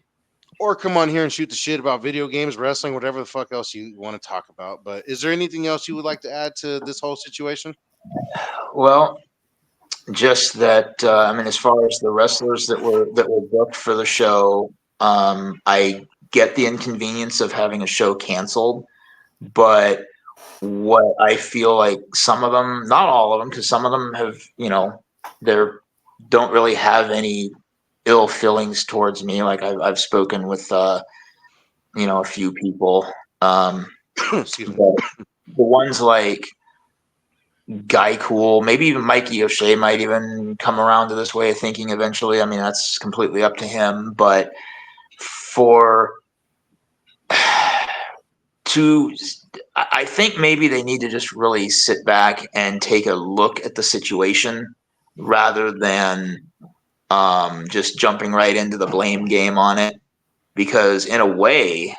or come on here and shoot the shit about video games, wrestling, whatever the fuck else you want to talk about. But is there anything else you would like to add to this whole situation? Well, just that I mean, as far as the wrestlers that were booked for the show, I get the inconvenience of having a show canceled, but what I feel like some of them, not all of them, because some of them have, they're don't really have any ill feelings towards me. Like I've spoken with, a few people, Excuse me. but the ones like Guy Cool, maybe even Mikey O'Shea might even come around to this way of thinking eventually. I mean, that's completely up to him. But for to, I think maybe they need to just really sit back and take a look at the situation rather than just jumping right into the blame game on it. Because in a way,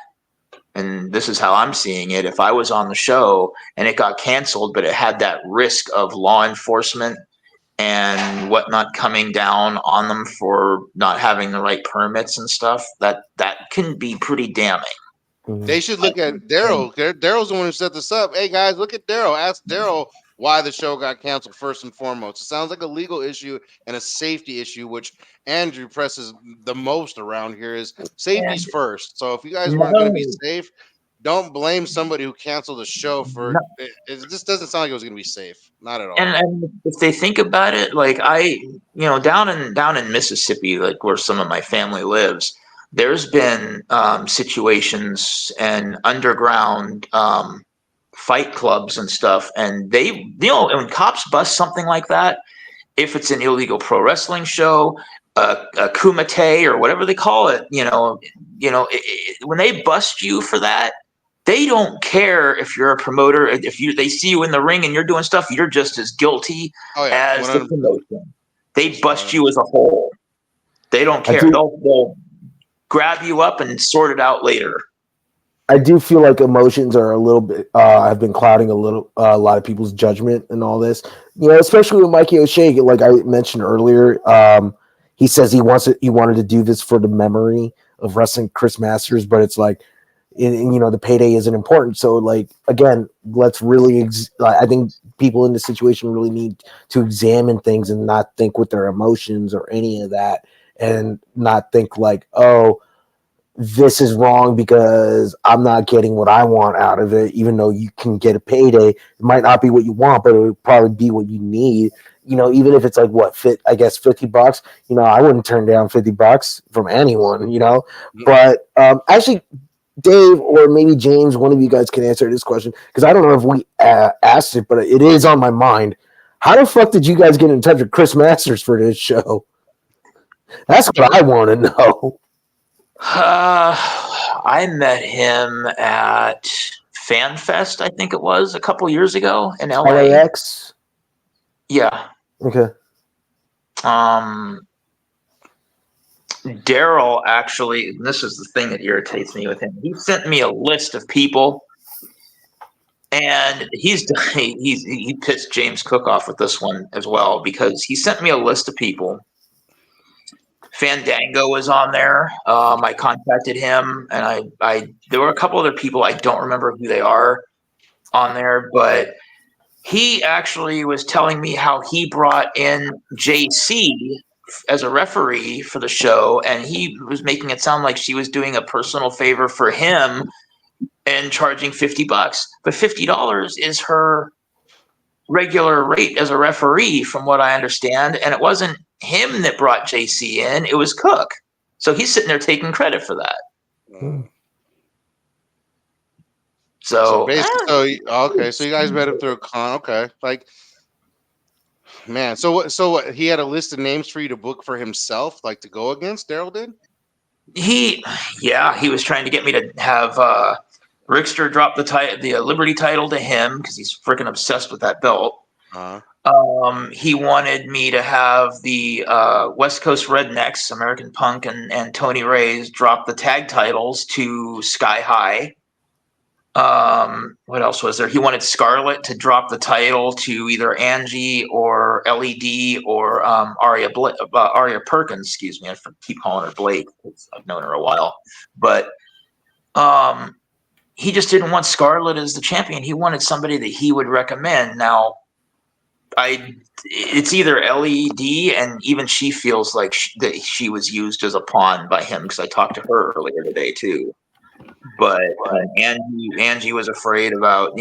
and this is how I'm seeing it, if I was on the show and it got canceled, but it had that risk of law enforcement and whatnot coming down on them for not having the right permits and stuff, that can be pretty damning. They should look at Daryl. Daryl's the one who set this up. Hey guys, look at Daryl. Ask Daryl why the show got canceled first and foremost. It sounds like a legal issue and a safety issue, which Andrew presses the most around here. Is safety's And first. So if you guys weren't going to be no, safe, don't blame somebody who canceled the show for it. It just doesn't sound like it was going to be safe. Not at all. and if they think about it, like down in Mississippi, like where some of my family lives, there's been situations and underground fight clubs and stuff, and when cops bust something like that, if it's an illegal pro wrestling show, a kumite or whatever they call it, when they bust you for that, they don't care if you're a promoter. If they see you in the ring and you're doing stuff, you're just as guilty Oh yeah, as the 100%. promotion. They bust you as a whole. They don't I care. do. They'll grab you up and sort it out later. I do feel like emotions are a little bit have been clouding a lot of people's judgment and all this. Especially with Mikey O'Shea, like I mentioned earlier. He says he wanted to do this for the memory of wrestling Chris Masters, but it's like, the payday isn't important. So like again, let's really. I think people in this situation really need to examine things and not think with their emotions or any of that, and not think like, oh, this is wrong because I'm not getting what I want out of it, even though you can get a payday. It might not be what you want, but it would probably be what you need. Even if it's like I guess $50. I wouldn't turn down $50 from anyone. But actually, Dave or maybe James, one of you guys can answer this question because I don't know if we asked it, but it is on my mind. How the fuck did you guys get in touch with Chris Masters for this show? That's what I want to know. I met him at FanFest, I think it was, a couple years ago in LA. LAX? Yeah. Okay. Daryl actually, and this is the thing that irritates me with him. He sent me a list of people, and he pissed James Cook off with this one as well, because he sent me a list of people. Fandango was on there. I contacted him, and I there were a couple other people, I don't remember who they are, on there, but he actually was telling me how he brought in JC as a referee for the show, and he was making it sound like she was doing a personal favor for him and charging $50. But $50 is her regular rate as a referee, from what I understand, and it wasn't him that brought JC in, it was Cook. So he's sitting there taking credit for that. So basically, okay, so you guys met him through a con. Okay, like, man. So what? So what? He had a list of names for you to book for himself, like to go against. Daryl did. He was trying to get me to have Rickster drop the Liberty title to him because he's freaking obsessed with that belt. He wanted me to have the West Coast Rednecks, American Punk and Tony Reyes, drop the tag titles to Sky High. What else was there? He wanted Scarlett to drop the title to either Angie or LED or Aria Perkins. Excuse me, I keep calling her Blake because I've known her a while. But he just didn't want Scarlett as the champion. He wanted somebody that he would recommend. Now, it's either LED, and even she feels like that she was used as a pawn by him, because I talked to her earlier today too. But Angie was afraid about,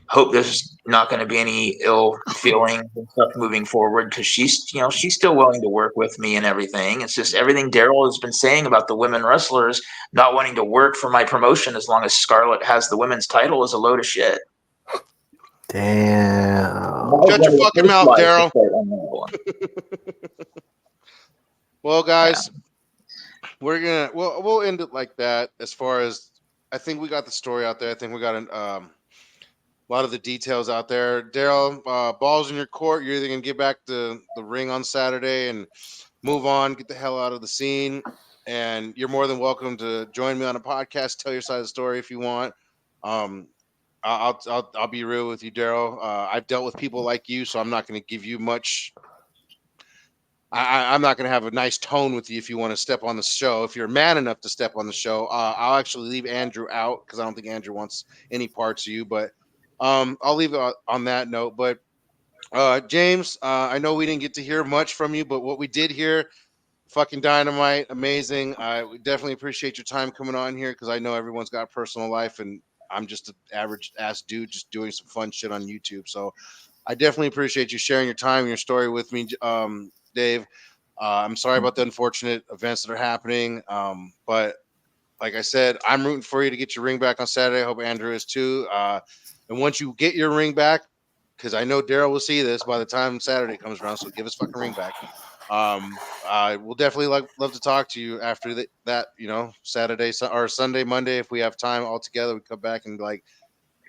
hope there's not going to be any ill feelings and stuff moving forward, because she's still willing to work with me and everything. It's just everything Daryl has been saying about the women wrestlers not wanting to work for my promotion as long as Scarlett has the women's title is a load of shit. Damn. Shut your fucking mouth, Daryl. Well, guys, we'll end it like that. As far as, I think we got the story out there. I think we got a lot of the details out there. Daryl, balls in your court. You're either gonna get back to the ring on Saturday and move on, get the hell out of the scene, and you're more than welcome to join me on a podcast. Tell your side of the story if you want. I'll be real with you, Daryl. I've dealt with people like you, so I'm not going to give you much. I'm not going to have a nice tone with you if you want to step on the show. If you're man enough to step on the show, I'll actually leave Andrew out because I don't think Andrew wants any parts of you. But I'll leave it on that note. But James, I know we didn't get to hear much from you, but what we did hear, fucking dynamite, amazing. We definitely appreciate your time coming on here, because I know everyone's got a personal life, and I'm just an average ass dude just doing some fun shit on YouTube. So I definitely appreciate you sharing your time and your story with me, Dave. I'm sorry about the unfortunate events that are happening. But like I said, I'm rooting for you to get your ring back on Saturday. I hope Andrew is too. And once you get your ring back, because I know Daryl will see this by the time Saturday comes around, so give his fucking ring back. I will definitely love to talk to you after that, Saturday or Sunday, Monday, if we have time all together. We come back and like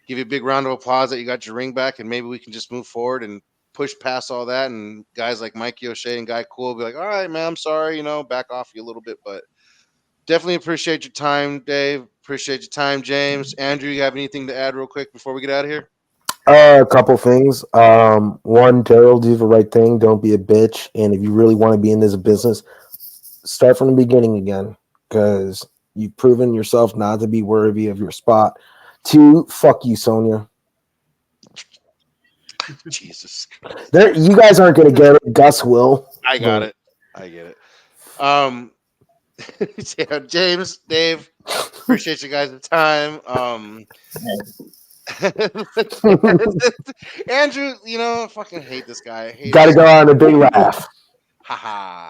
give you a big round of applause that you got your ring back, and maybe we can just move forward and push past all that. And guys like Mikey O'Shea and Guy Cool will be like, all right, man, I'm sorry, back off you a little bit, but definitely appreciate your time, Dave. Appreciate your time, James. Andrew, you have anything to add real quick before we get out of here? A couple things. One, Daryl, do the right thing. Don't be a bitch. And if you really want to be in this business, start from the beginning again, because you've proven yourself not to be worthy of your spot. Two, fuck you, Sonia. Jesus. There, you guys aren't going to get it. Gus will. I got it. I get it. Yeah, James, Dave, appreciate you guys' time. Andrew, I fucking hate this guy. I hate Got to him. go on a big laugh. Haha.